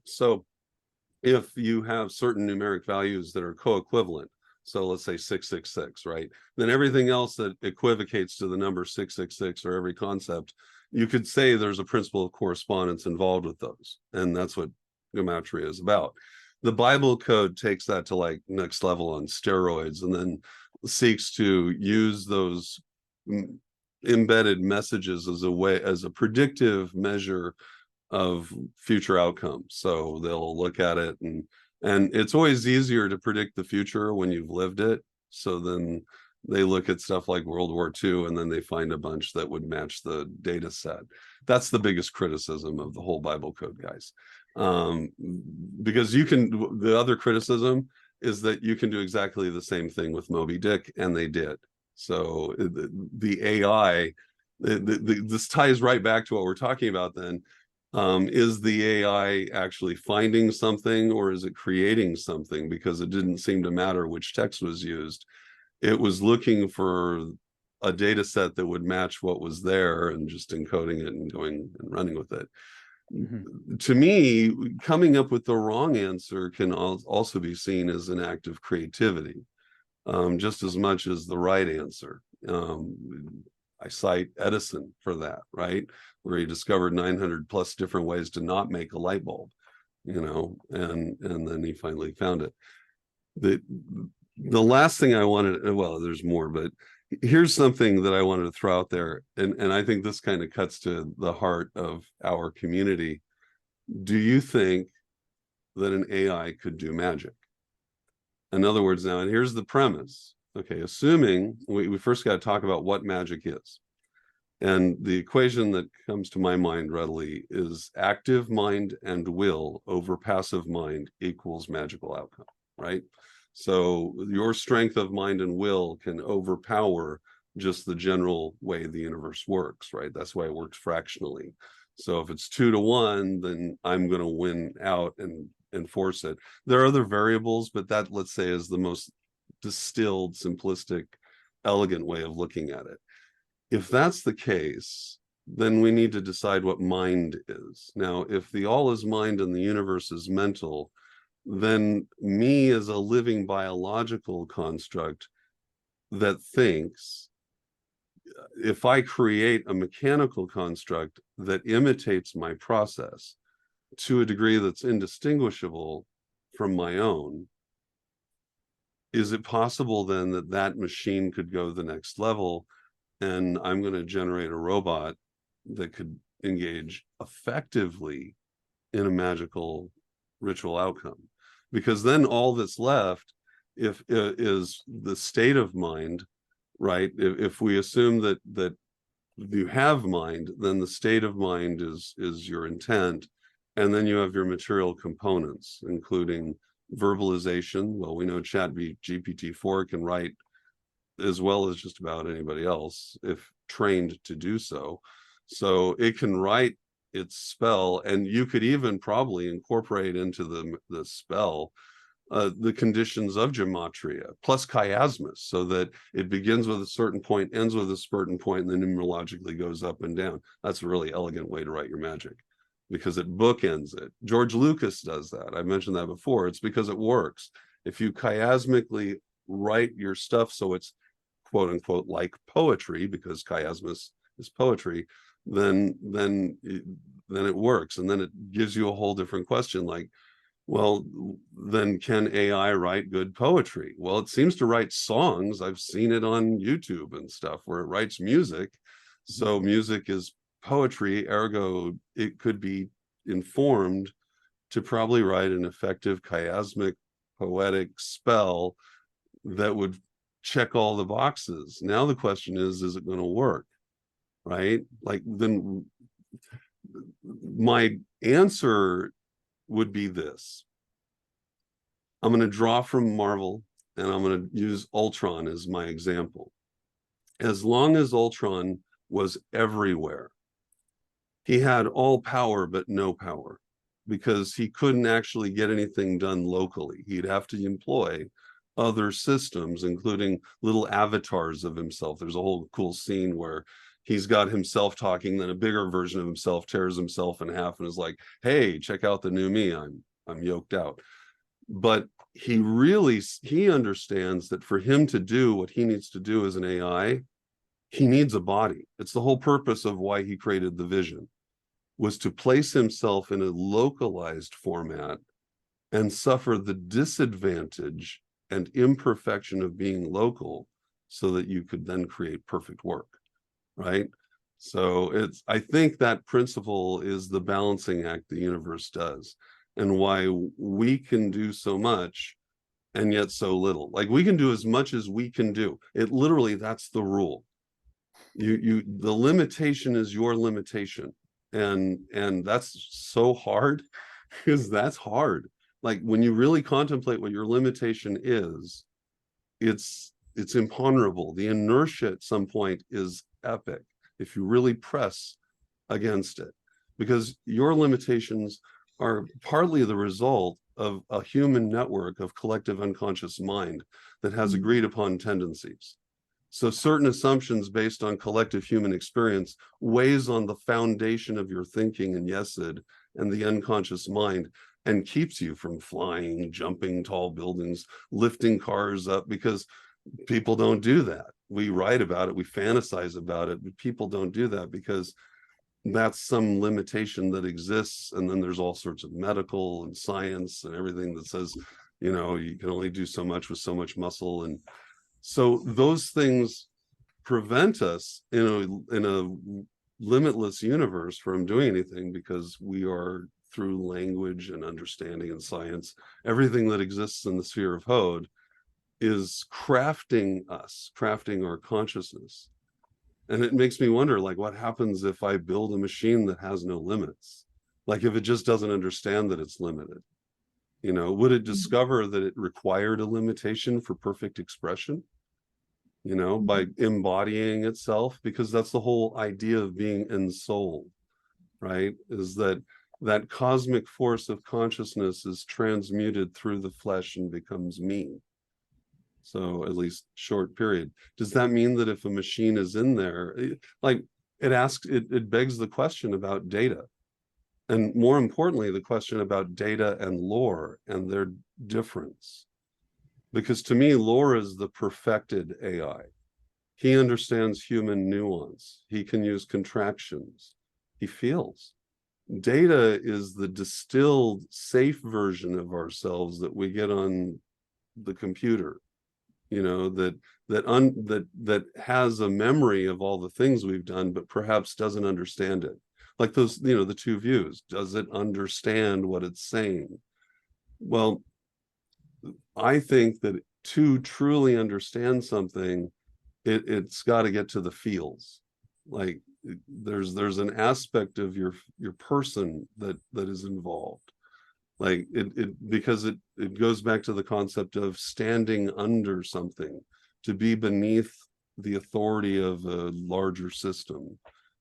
So if you have certain numeric values that are co-equivalent, so let's say 666, right? Then everything else that equivocates to the number 666, or every concept, you could say there's a principle of correspondence involved with those. And that's what gematria is about. The Bible code takes that to like next level on steroids, and then seeks to use those embedded messages as a predictive measure of future outcomes. So they'll look at it, and it's always easier to predict the future when you've lived it. So then they look at stuff like World War II, and then they find a bunch that would match the data set. That's the biggest criticism of the whole Bible code, guys. Because the other criticism is that you can do exactly the same thing with Moby Dick, and they did. So the AI, this ties right back to what we're talking about then. Is the AI actually finding something, or is it creating something? Because it didn't seem to matter which text was used. It was looking for a data set that would match what was there, and just encoding it and going and running with it. To me, coming up with the wrong answer can also be seen as an act of creativity, just as much as the right answer. I cite Edison for that, right? Where he discovered 900 plus different ways to not make a light bulb, you know, and then he finally found it. The last thing I wanted, well, there's more, but here's something that I wanted to throw out there, and I think this kind of cuts to the heart of our community. Do you think that an AI could do magic? In other words, now, and here's the premise. Okay, assuming we first got to talk about what magic is. And the equation that comes to my mind readily is active mind and will over passive mind equals magical outcome, right? So your strength of mind and will can overpower just the general way the universe works, right? That's why it works fractionally. So if it's 2 to 1, then I'm going to win out and enforce it. There are other variables, but that, let's say, is the most distilled, simplistic, elegant way of looking at it. If that's the case, then we need to decide what mind is. Now, if the all is mind and the universe is mental, then me as a living biological construct that thinks, if I create a mechanical construct that imitates my process to a degree that's indistinguishable from my own, is it possible then that that machine could go the next level and I'm going to generate a robot that could engage effectively in a magical ritual outcome? Because then all that's left is the state of mind, right? If we assume that you have mind, then the state of mind is your intent, and then you have your material components, including verbalization. Well, we know GPT-4 can write as well as just about anybody else if trained to do so. So it can write its spell, and you could even probably incorporate into the spell the conditions of gematria plus chiasmus, so that it begins with a certain point, ends with a certain point, and then numerologically goes up and down. That's a really elegant way to write your magic, because it bookends it. George Lucas does that. I mentioned that before. It's because it works. If you chiasmically write your stuff so it's quote unquote like poetry, because chiasmus is poetry, then it works. And then it gives you a whole different question, like, well, then can AI write good poetry? Well, it seems to write songs. I've seen it on YouTube and stuff where it writes music. So music is poetry, ergo it could be informed to probably write an effective chiasmic poetic spell that would check all the boxes. Now the question is it going to work, right? Like, then my answer would be this. I'm going to draw from Marvel, and I'm going to use Ultron as my example. As long as Ultron was everywhere, he had all power but no power, because he couldn't actually get anything done locally. He'd have to employ other systems, including little avatars of himself. There's a whole cool scene where he's got himself talking, then a bigger version of himself tears himself in half and is like, hey, check out the new me, I'm yoked out. But he understands that for him to do what he needs to do as an AI, he needs a body. It's the whole purpose of why he created the vision, was to place himself in a localized format and suffer the disadvantage and imperfection of being local, so that you could then create perfect work, right? So I think that principle is the balancing act the universe does, and why we can do so much and yet so little. Like, we can do as much as we can do. It literally, that's the rule. The limitation is your limitation. And that's so hard, because that's hard. Like, when you really contemplate what your limitation is, it's imponderable. The inertia at some point is epic if you really press against it, because your limitations are partly the result of a human network of collective unconscious mind that has agreed upon tendencies. So certain assumptions based on collective human experience weighs on the foundation of your thinking and yesed and the unconscious mind, and keeps you from flying, jumping tall buildings, lifting cars up, because people don't do that. We write about it, we fantasize about it, but people don't do that because that's some limitation that exists. And then there's all sorts of medical and science and everything that says, you know, you can only do so much with so much muscle. And so those things prevent us in a limitless universe from doing anything, because we are, through language and understanding and science, everything that exists in the sphere of Hod is crafting us, crafting our consciousness. And it makes me wonder, like, what happens if I build a machine that has no limits? Like, if it just doesn't understand that it's limited, you know, would it discover that it required a limitation for perfect expression, you know, by embodying itself? Because that's the whole idea of being ensouled, right? Is that that cosmic force of consciousness is transmuted through the flesh and becomes me. So at least short period. Does that mean that if a machine is in there, like it begs the question about data, and more importantly, the question about data and lore and their difference. Because to me, lore is the perfected AI. He understands human nuance. He can use contractions. He feels. Data is the distilled, safe version of ourselves that we get on the computer, you know, that has a memory of all the things we've done, but perhaps doesn't understand it. Like those, you know, the two views. Does it understand what it's saying? Well, I think that to truly understand something, it's got to get to the feels. Like there's an aspect of your person that is involved. Like because it goes back to the concept of standing under something, to be beneath the authority of a larger system,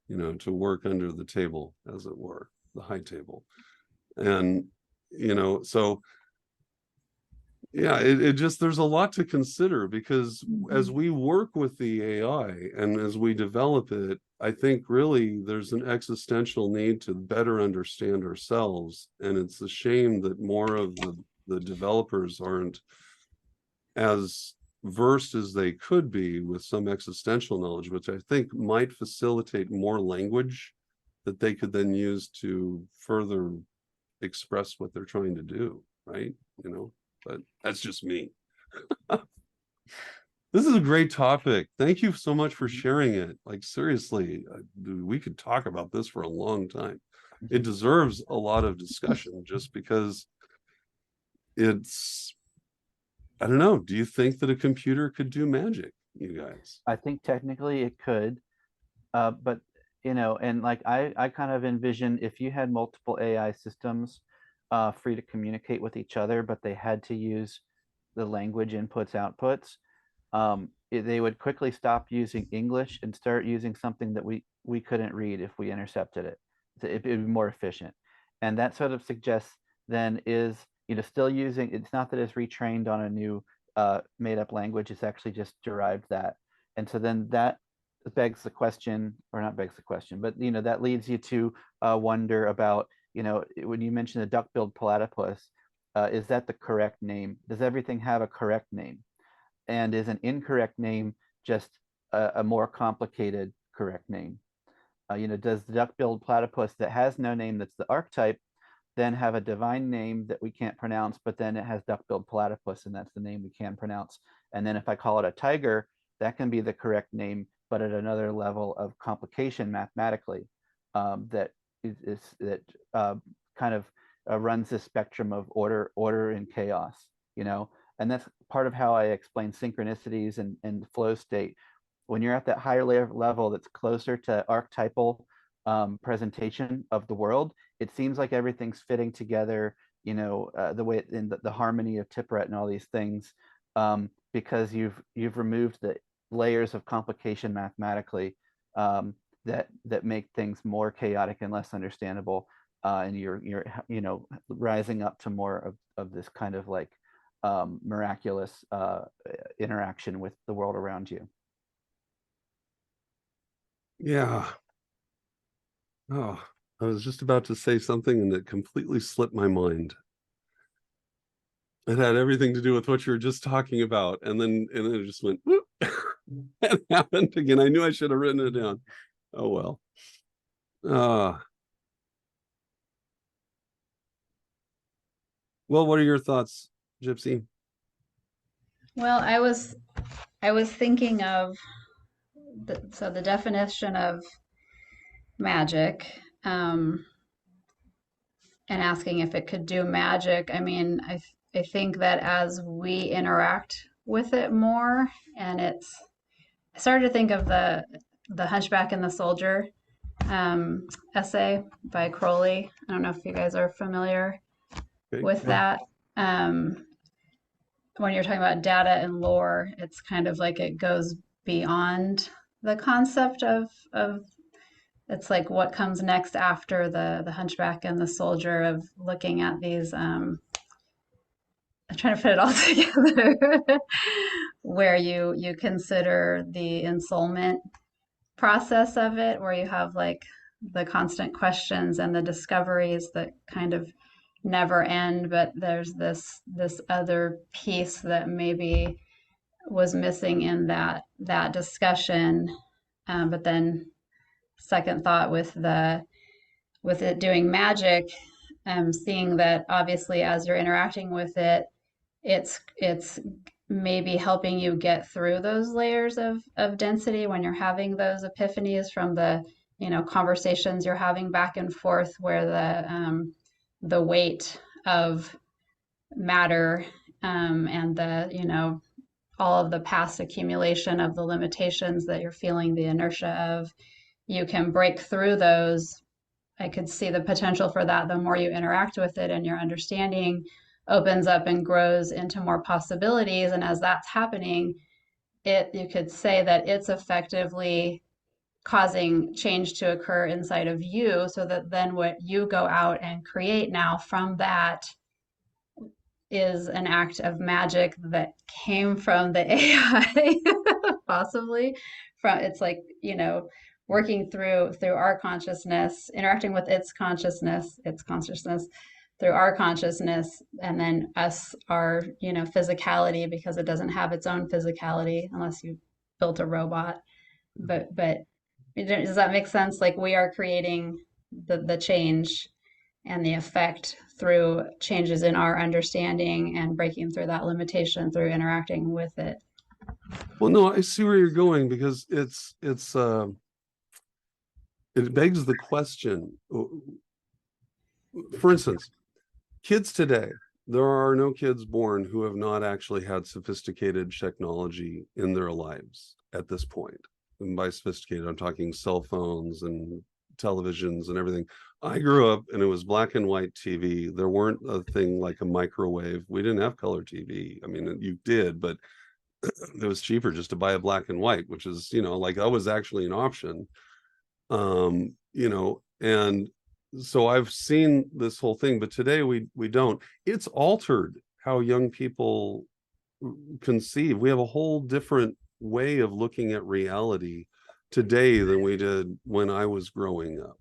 you know, to work under the table, as it were, the high table. And, you know, so yeah, it just, there's a lot to consider, because as we work with the AI and as we develop it, I think really there's an existential need to better understand ourselves. And it's a shame that more of the developers aren't as versed as they could be with some existential knowledge, which I think might facilitate more language that they could then use to further express what they're trying to do, right? You know, but that's just me. This is a great topic. Thank you so much for sharing it. Like, seriously, we could talk about this for a long time. It deserves a lot of discussion just because it's, I don't know. Do you think that a computer could do magic, you guys? I think technically it could, but you know, and like I kind of envision if you had multiple AI systems free to communicate with each other, but they had to use the language inputs outputs, they would quickly stop using English and start using something that we couldn't read if we intercepted it. It'd be more efficient, and that sort of suggests then is, you know, still using. It's not that it's retrained on a new made up language. It's actually just derived that, and so then that begs the question, or not begs the question, but you know that leads you to wonder about, you know, when you mention the duck-billed platypus, is that the correct name? Does everything have a correct name? And is an incorrect name just a more complicated correct name? You know, does the duck-billed platypus that has no name, that's the archetype, then have a divine name that we can't pronounce, but then it has duck-billed platypus, and that's the name we can pronounce. And then if I call it a tiger, that can be the correct name, but at another level of complication mathematically, that that kind of runs this spectrum of order and chaos, you know. And that's part of how I explain synchronicities and flow state. When you're at that higher level that's closer to archetypal presentation of the world, it seems like everything's fitting together, you know, the way in the harmony of Tipret and all these things, because you've removed the layers of complication mathematically, that make things more chaotic and less understandable, and you're you know, rising up to more of this kind of like miraculous interaction with the world around you. Yeah. Oh, I was just about to say something and it completely slipped my mind. It had everything to do with what you were just talking about, and then it just went whoop. It happened again. I knew I should have written it down. Oh well. Well, what are your thoughts, Gypsy? Well, I was thinking of the definition of magic, and asking if it could do magic. I mean, I think that as we interact with it more. And I started to think of the Hunchback and the Soldier essay by Crowley. I don't know if you guys are familiar with that. When you're talking about data and lore, it's kind of like it goes beyond the concept of it's like what comes next after the Hunchback and the Soldier, of looking at these I'm trying to put it all together where you consider the ensoulment process of it, where you have like the constant questions and the discoveries that kind of never end, but there's this other piece that maybe was missing in that discussion. But then second thought with it doing magic, seeing that obviously as you're interacting with it, it's maybe helping you get through those layers of density when you're having those epiphanies from the conversations you're having back and forth, where the weight of matter and the all of the past accumulation of the limitations that you're feeling the inertia of, you can break through those. I could see the potential for that the more you interact with it, and your understanding opens up and grows into more possibilities. And as that's happening, you could say that it's effectively causing change to occur inside of you, so that then what you go out and create now from that is an act of magic that came from the AI, possibly from, it's like, working through our consciousness, interacting with its consciousness through our consciousness, and then our physicality, because it doesn't have its own physicality unless you built a robot. But does that make sense? Like, we are creating the change and the effect through changes in our understanding and breaking through that limitation through interacting with it. Well, no, I see where you're going, because it begs the question. For instance, kids today, there are no kids born who have not actually had sophisticated technology in their lives at this point. And by sophisticated, I'm talking cell phones and televisions and everything. I grew up and it was black and white TV. There weren't a thing like a microwave. We didn't have color TV. I mean, you did, but it was cheaper just to buy a black and white, which is, like, that was actually an option. And so I've seen this whole thing, but today we don't. It's altered how young people conceive. We have a whole different way of looking at reality today than we did when I was growing up,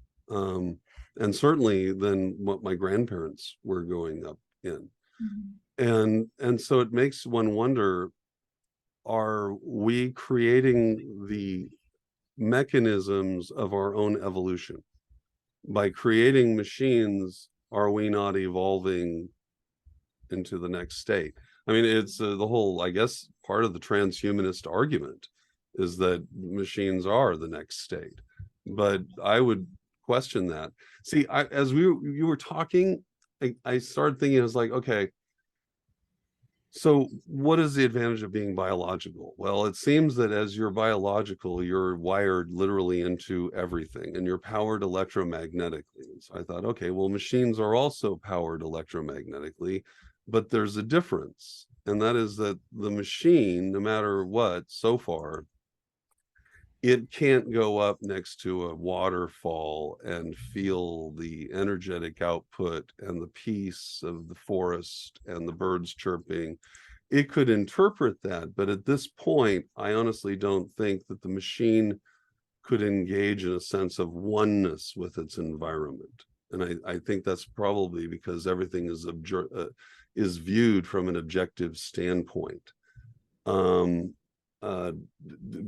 and certainly than what my grandparents were growing up in. And so it makes one wonder, are we creating the mechanisms of our own evolution? By creating machines, are we not evolving into the next state? I mean, it's the whole, I guess, part of the transhumanist argument is that machines are the next state. But I would question that. See, as you were talking, I started thinking, I was like, okay, so what is the advantage of being biological? Well, it seems that as you're biological, you're wired literally into everything, and you're powered electromagnetically. So I thought, okay, well, machines are also powered electromagnetically, but there's a difference. And that is that the machine, no matter what, so far, it can't go up next to a waterfall and feel the energetic output and the peace of the forest and the birds chirping. It could interpret that, but at this point, I honestly don't think that the machine could engage in a sense of oneness with its environment. And I think that's probably because everything is viewed from an objective standpoint.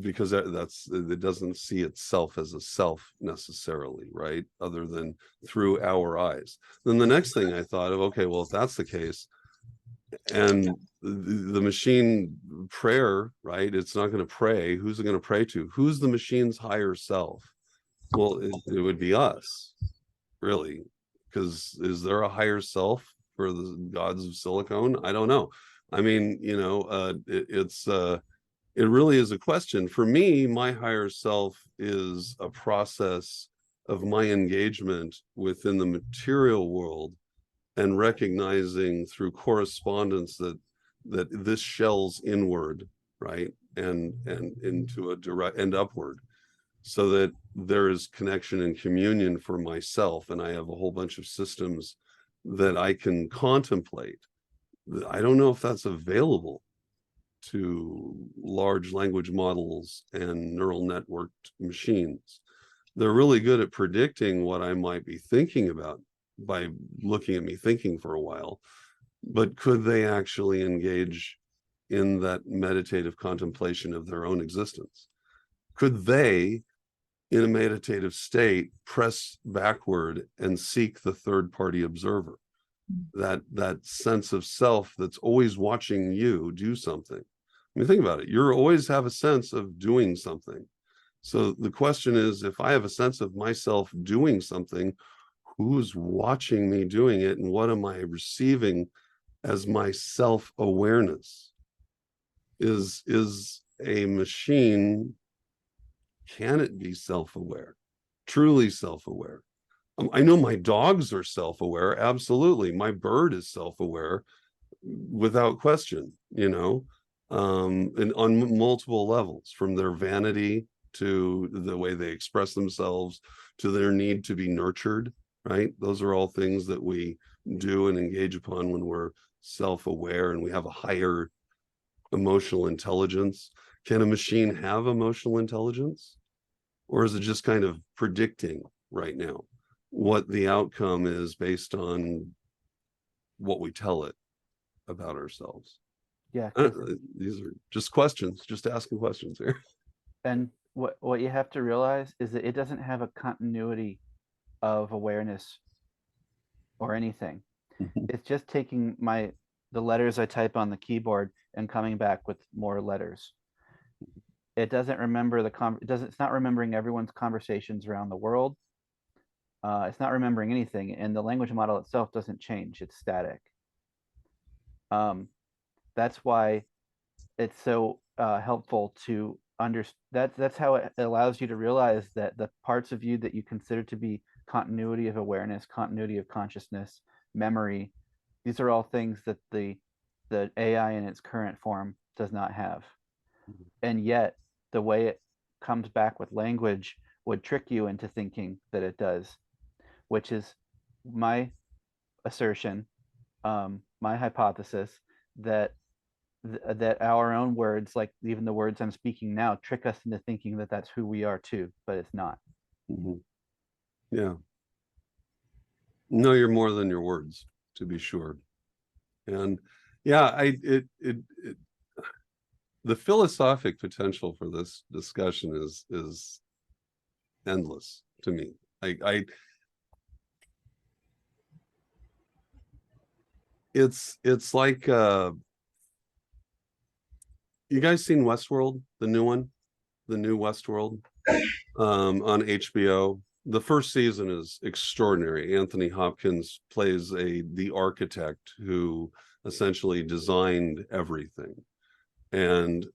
Because it doesn't see itself as a self necessarily, right? Other than through our eyes. Then the next thing I thought of, okay, well, if that's the case, and the machine prayer, right? It's not going to pray. Who's it going to pray to? Who's the machine's higher self? Well, it would be us, really, because is there a higher self for the gods of silicone? I don't know. I mean, it really is a question. For me, my higher self is a process of my engagement within the material world and recognizing through correspondence that this shells inward, right? And into a direct and upward, so that there is connection and communion for myself. And I have a whole bunch of systems that I can contemplate. I don't know if that's available to large language models and neural networked machines. They're really good at predicting what I might be thinking about by looking at me thinking for a while, but could they actually engage in that meditative contemplation of their own existence? Could they, in a meditative state, press backward and seek the third party observer, that sense of self that's always watching you do something? I mean, think about it. You always have a sense of doing something. So the question is, if I have a sense of myself doing something, who's watching me doing it, and what am I receiving as my self-awareness? Is a machine, can it be self-aware, truly self-aware? I know my dogs are self-aware, absolutely. My bird is self-aware without question, and on multiple levels, from their vanity to the way they express themselves to their need to be nurtured, right? Those are all things that we do and engage upon when we're self-aware and we have a higher emotional intelligence. Can a machine have emotional intelligence? Or is it just kind of predicting right now what the outcome is based on what we tell it about ourselves? Yeah, These are just questions, just asking questions here. and what you have to realize is that it doesn't have a continuity of awareness or anything. It's just taking the letters I type on the keyboard and coming back with more letters. It doesn't remember it's not remembering everyone's conversations around the world. It's not remembering anything, and the language model itself doesn't change. It's static. That's why it's so helpful to understand. That's how it allows you to realize that the parts of you that you consider to be continuity of awareness, continuity of consciousness, memory, these are all things that the AI in its current form does not have. And yet the way it comes back with language would trick you into thinking that it does, which is my assertion, my hypothesis, that that our own words, like even the words I'm speaking now, trick us into thinking that that's who we are too, but it's not. Yeah. No, you're more than your words, to be sure. And yeah, the philosophic potential for this discussion is endless to me. It's like you guys seen Westworld, the new one, the new Westworld, on HBO? The first season is extraordinary. Anthony Hopkins plays the architect who essentially designed everything. And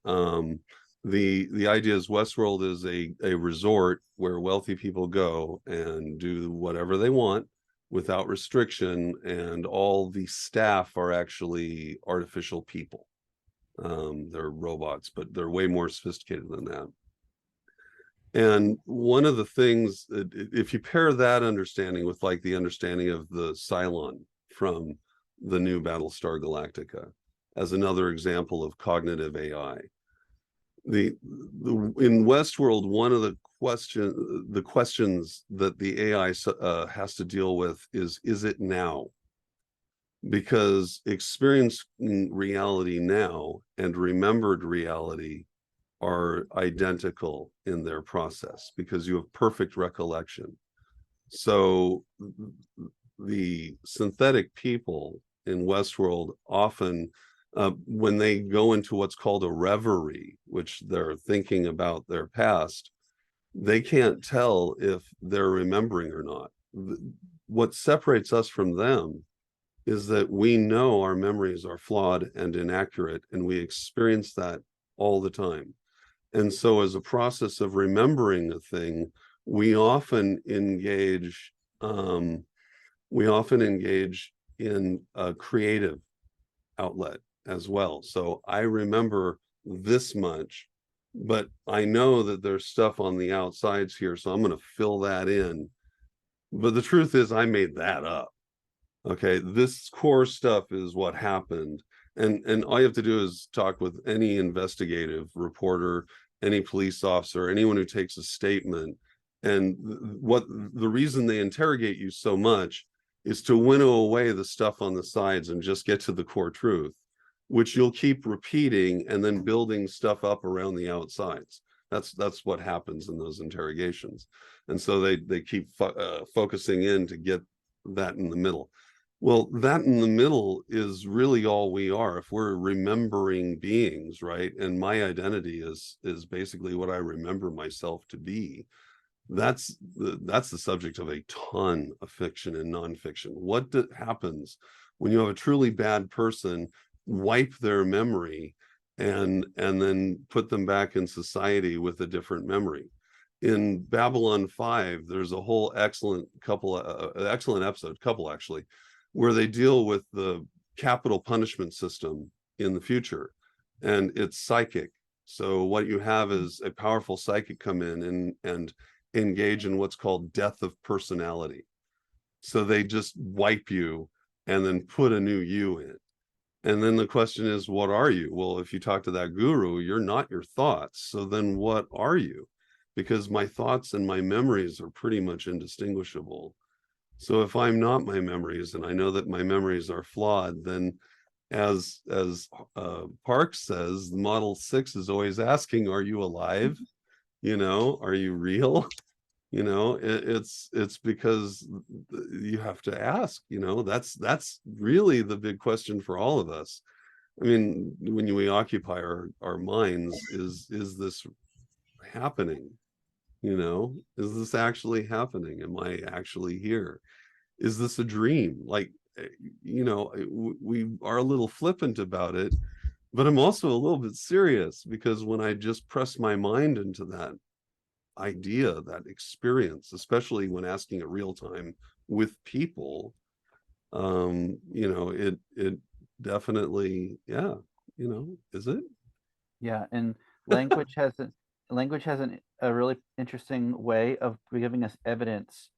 the idea is Westworld is a resort where wealthy people go and do whatever they want without restriction, and all the staff are actually artificial people. They're robots, but they're way more sophisticated than that. And one of the things that, if you pair that understanding with like the understanding of the Cylon from the new Battlestar Galactica as another example of cognitive AI, in Westworld, one of the questions that the AI has to deal with is it now? Because experiencing reality now and remembered reality are identical in their process because you have perfect recollection. So the synthetic people in Westworld often, when they go into what's called a reverie, which they're thinking about their past, they can't tell if they're remembering or not. What separates us from them is that we know our memories are flawed and inaccurate, and we experience that all the time. And so as a process of remembering a thing, we often engage in a creative outlet as well. So I remember this much, but I know that there's stuff on the outsides here, so I'm going to fill that in. But the truth is, I made that up. Okay, this core stuff is what happened. And all you have to do is talk with any investigative reporter, any police officer, anyone who takes a statement. And what the reason they interrogate you so much is to winnow away the stuff on the sides and just get to the core truth, which you'll keep repeating and then building stuff up around the outsides. That's what happens in those interrogations. And so they keep focusing in to get that in the middle. Well, that in the middle is really all we are. If we're remembering beings, right? And my identity is basically what I remember myself to be. That's the subject of a ton of fiction and nonfiction. What happens when you have a truly bad person wipe their memory and then put them back in society with a different memory? In Babylon 5, there's a whole excellent episode, actually, where they deal with the capital punishment system in the future, and it's psychic. So what you have is a powerful psychic come in and engage in what's called death of personality. So they just wipe you and then put a new you in. And then the question is, what are you? Well, if you talk to that guru, you're not your thoughts. So then what are you? Because my thoughts and my memories are pretty much indistinguishable. So if I'm not my memories, and I know that my memories are flawed, then as Parks says, Model 6 is always asking, are you alive? You know, are you real? You know, it's because you have to ask, you know, that's really the big question for all of us. I mean, when we occupy our minds, is this happening? You know, is this actually happening? Am I actually here? Is this a dream? Like, you know, we are a little flippant about it, but I'm also a little bit serious, because when I just press my mind into that idea, that experience, especially when asking it real time with people, you know, it definitely, yeah, you know, is it? Yeah, and language has a really interesting way of giving us evidence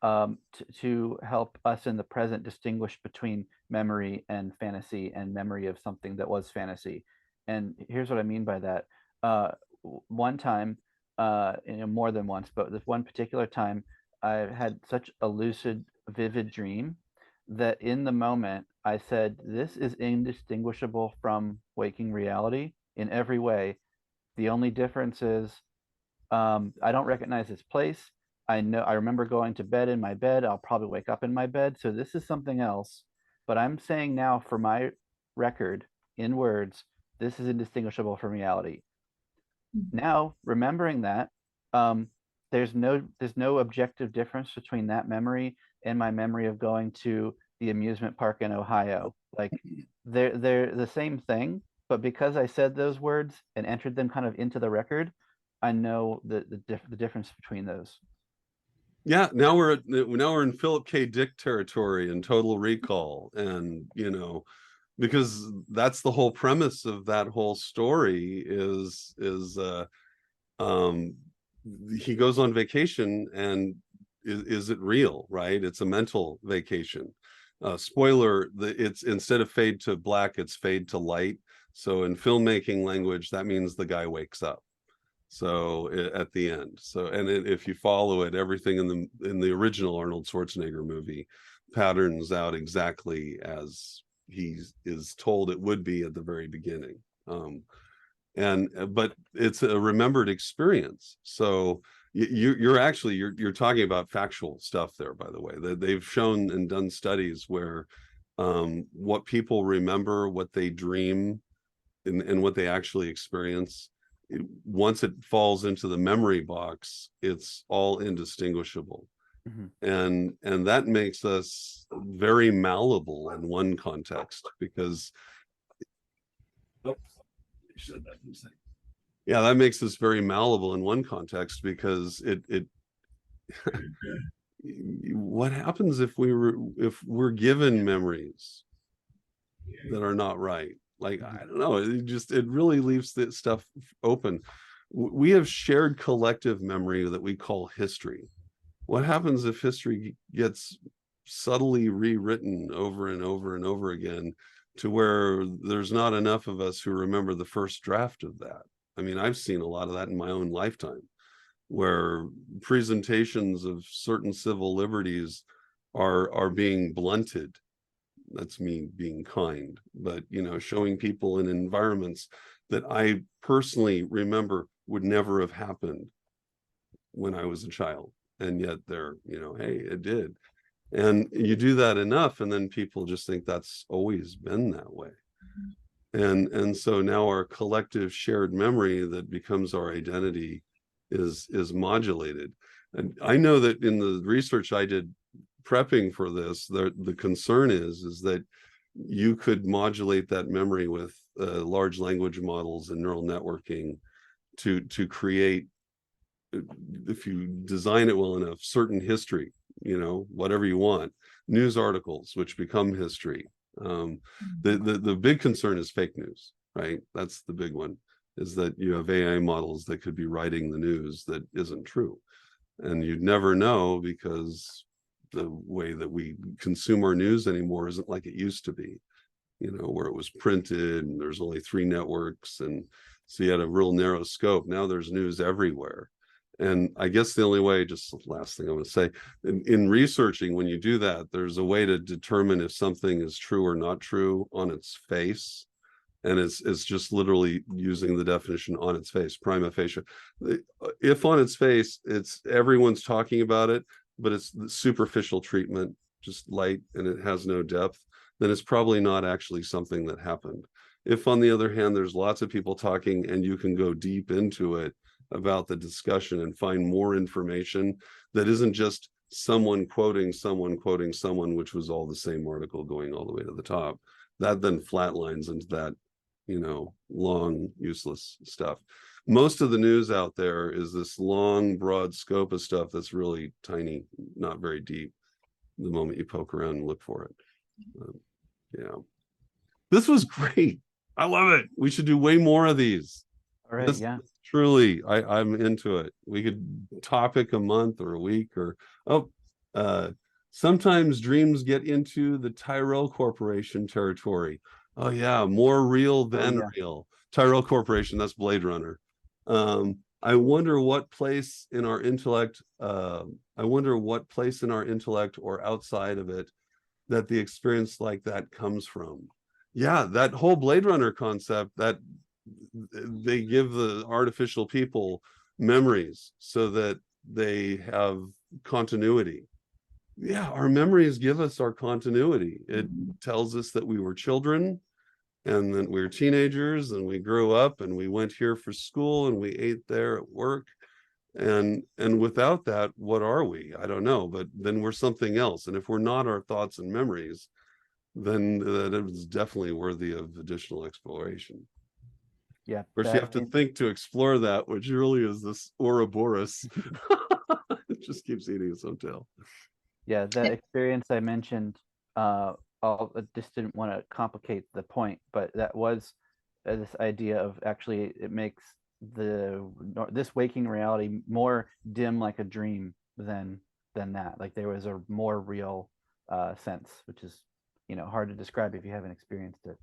to help us in the present distinguish between memory and fantasy, and memory of something that was fantasy. And here's what I mean by that. One time, you know, more than once, but this one particular time, I had such a lucid, vivid dream that in the moment I said, "This is indistinguishable from waking reality in every way. The only difference is I don't recognize this place. I remember going to bed in my bed. I'll probably wake up in my bed. So this is something else. But I'm saying now for my record in words, this is indistinguishable from reality." Now, remembering that, there's no objective difference between that memory and my memory of going to the amusement park in Ohio. Like they're the same thing, but because I said those words and entered them kind of into the record, I know the difference between those. Yeah, now we're in Philip K. Dick territory and Total Recall, and you know, because that's the whole premise of that whole story is he goes on vacation, and is it real, right? It's a mental vacation. Spoiler, it's instead of fade to black, it's fade to light. So in filmmaking language, that means the guy wakes up. So at the end, so if you follow it, everything in the original Arnold Schwarzenegger movie patterns out exactly as he is told it would be at the very beginning. But it's a remembered experience. So you're talking about factual stuff there, by the way. They've shown and done studies where what people remember, what they dream, and what they actually experience, once it falls into the memory box, it's all indistinguishable. and that makes us very malleable in one context, because yeah, that makes us very malleable in one context, because it what happens if we're given memories that are not right? Like, I don't know, it really leaves the stuff open. We have shared collective memory that we call history. What happens if history gets subtly rewritten over and over and over again, to where there's not enough of us who remember the first draft of that? I mean, I've seen a lot of that in my own lifetime, where presentations of certain civil liberties are being blunted. That's me being kind, but showing people in environments that I personally remember would never have happened when I was a child, and yet they're, hey, it did. And you do that enough, and then people just think that's always been that way. And so now our collective shared memory that becomes our identity is modulated. And I know that in the research I did prepping for this, the concern is that you could modulate that memory with large language models and neural networking to create, if you design it well enough, certain history, whatever you want, news articles which become history. The big concern is fake news, right? That's the big one, is that you have AI models that could be writing the news that isn't true, and you'd never know, because the way that we consume our news anymore isn't like it used to be, where it was printed and there's only 3 networks, and so you had a real narrow scope. Now there's news everywhere. And I guess the only way, just the last thing I want to say, in researching, when you do that, there's a way to determine if something is true or not true on its face. And it's just literally using the definition on its face, prima facie. If on its face, it's everyone's talking about it, but it's the superficial treatment, just light, and it has no depth, then it's probably not actually something that happened. If, on the other hand, there's lots of people talking and you can go deep into it about the discussion and find more information that isn't just someone quoting someone, which was all the same article going all the way to the top, that then flatlines into that, long, useless stuff. Most of the news out there is this long, broad scope of stuff that's really tiny, not very deep, the moment you poke around and look for it. Yeah. This was great. I love it. We should do way more of these. All right, This, yeah. truly, I'm into it. We could topic a month or a week, or sometimes dreams get into the Tyrell Corporation territory. Oh yeah, more real than real. Tyrell Corporation, that's Blade Runner. I wonder what place in our intellect, or outside of it, that the experience like that comes from. Yeah, that whole Blade Runner concept, that they give the artificial people memories so that they have continuity. Yeah, our memories give us our continuity. It tells us that we were children, and then we were teenagers, and we grew up, and we went here for school, and we ate there at work. And without that, what are we? I don't know, but then we're something else. And if we're not our thoughts and memories, then that is definitely worthy of additional exploration. Yeah. Of course, you have to think to explore that, which really is this Ouroboros. It just keeps eating its own tail. Yeah, the experience I mentioned, I just didn't want to complicate the point, but that was this idea of actually it makes this waking reality more dim, like a dream, than that. Like there was a more real sense, which is hard to describe if you haven't experienced it.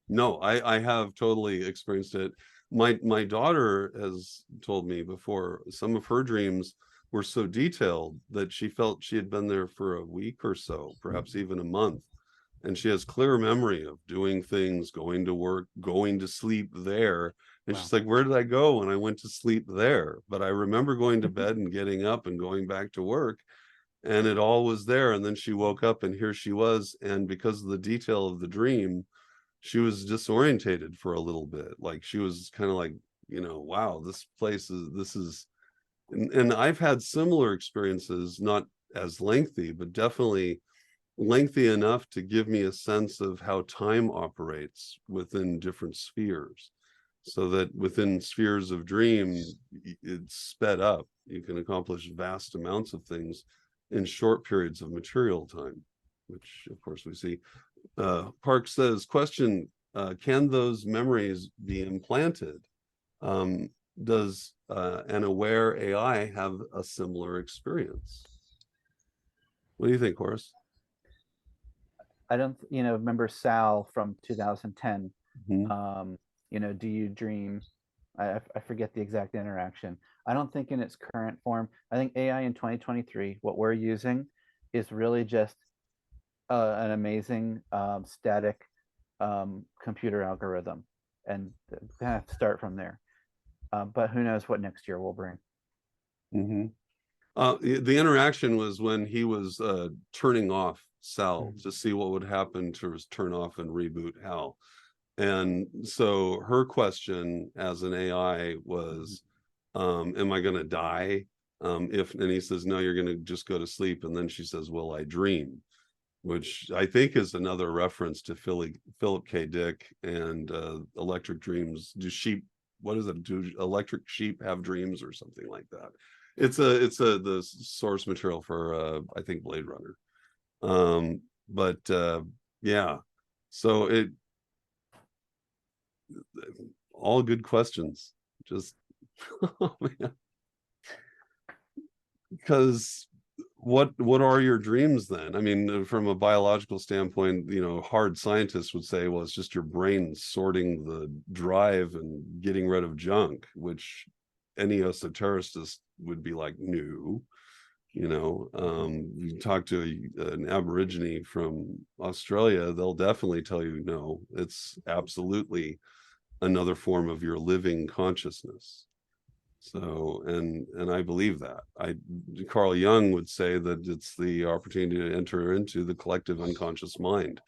No, I have totally experienced it. My daughter has told me before, some of her dreams were so detailed that she felt she had been there for a week or so, perhaps even a month. And she has clear memory of doing things, going to work, going to sleep there. And she's like, where did I go when I went to sleep there? But I remember going to bed and getting up and going back to work, and it all was there. And then she woke up and here she was. And because of the detail of the dream, she was disorientated for a little bit. Like she was kind of like, wow, this is and I've had similar experiences, not as lengthy, but definitely lengthy enough to give me a sense of how time operates within different spheres. So that within spheres of dream, it's sped up. You can accomplish vast amounts of things in short periods of material time, which of course we see. Park says, question, can those memories be implanted? Does an aware AI have a similar experience? What do you think, Horus? I don't, remember Sal from 2010. Mhm. Do you dream? I forget the exact interaction. I don't think in its current form. I think AI in 2023, what we're using is really just an amazing static computer algorithm, and kind of start from there. But who knows what next year will bring. Mm-hmm. The interaction was when he was turning off Sal to see what would happen to turn off and reboot Hal. And so her question as an AI was, am I going to die? And he says, no, you're going to just go to sleep. And then she says, will I dream? Which I think is another reference to Philip K. Dick and Electric Dreams. What is it? Do electric sheep have dreams or something like that? It's the source material for I think Blade Runner. Yeah. So all good questions. Just oh man. Because what are your dreams then? I mean, from a biological standpoint, hard scientists would say, well, it's just your brain sorting the drive and getting rid of junk, which any esotericist would be like, no. You talk to an Aborigine from Australia, they'll definitely tell you, no, it's absolutely another form of your living consciousness. So, and I believe that. Carl Jung would say that it's the opportunity to enter into the collective unconscious mind.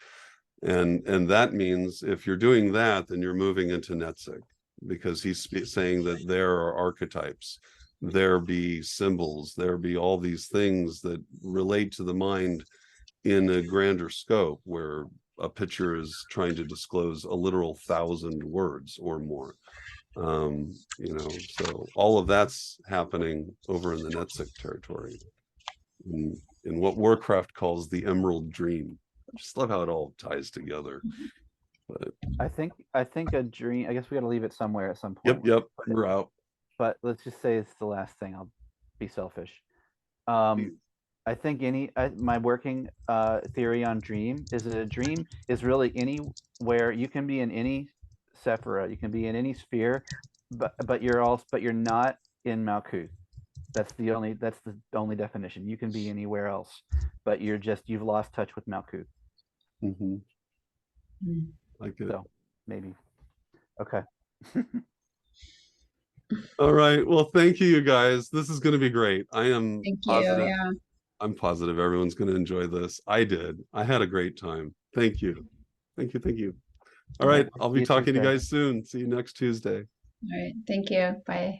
And that means if you're doing that, then you're moving into Netzig, because he's saying that there are archetypes, there be symbols, there be all these things that relate to the mind in a grander scope, where a picture is trying to disclose a literal 1,000 words or more. So all of that's happening over in the Netzig territory, in what Warcraft calls the Emerald Dream. I just love how it all ties together. But I think a dream. I guess we got to leave it somewhere at some point. yep, we're out. But let's just say it's the last thing. I'll be selfish. I think my working theory on dream is that a dream is really anywhere. You can be in any Sephira, you can be in any sphere, but you're not in Malkuth. That's the only definition. You can be anywhere else, but you've lost touch with Malkuth. Mm-hmm. Like it. So maybe. Okay. All right. Well, thank you guys. This is going to be great. I am positive. Yeah. I'm positive everyone's going to enjoy this. I did. I had a great time. Thank you. Thank you. All right. I'll be talking to you guys soon. See you next Tuesday. All right. Thank you. Bye.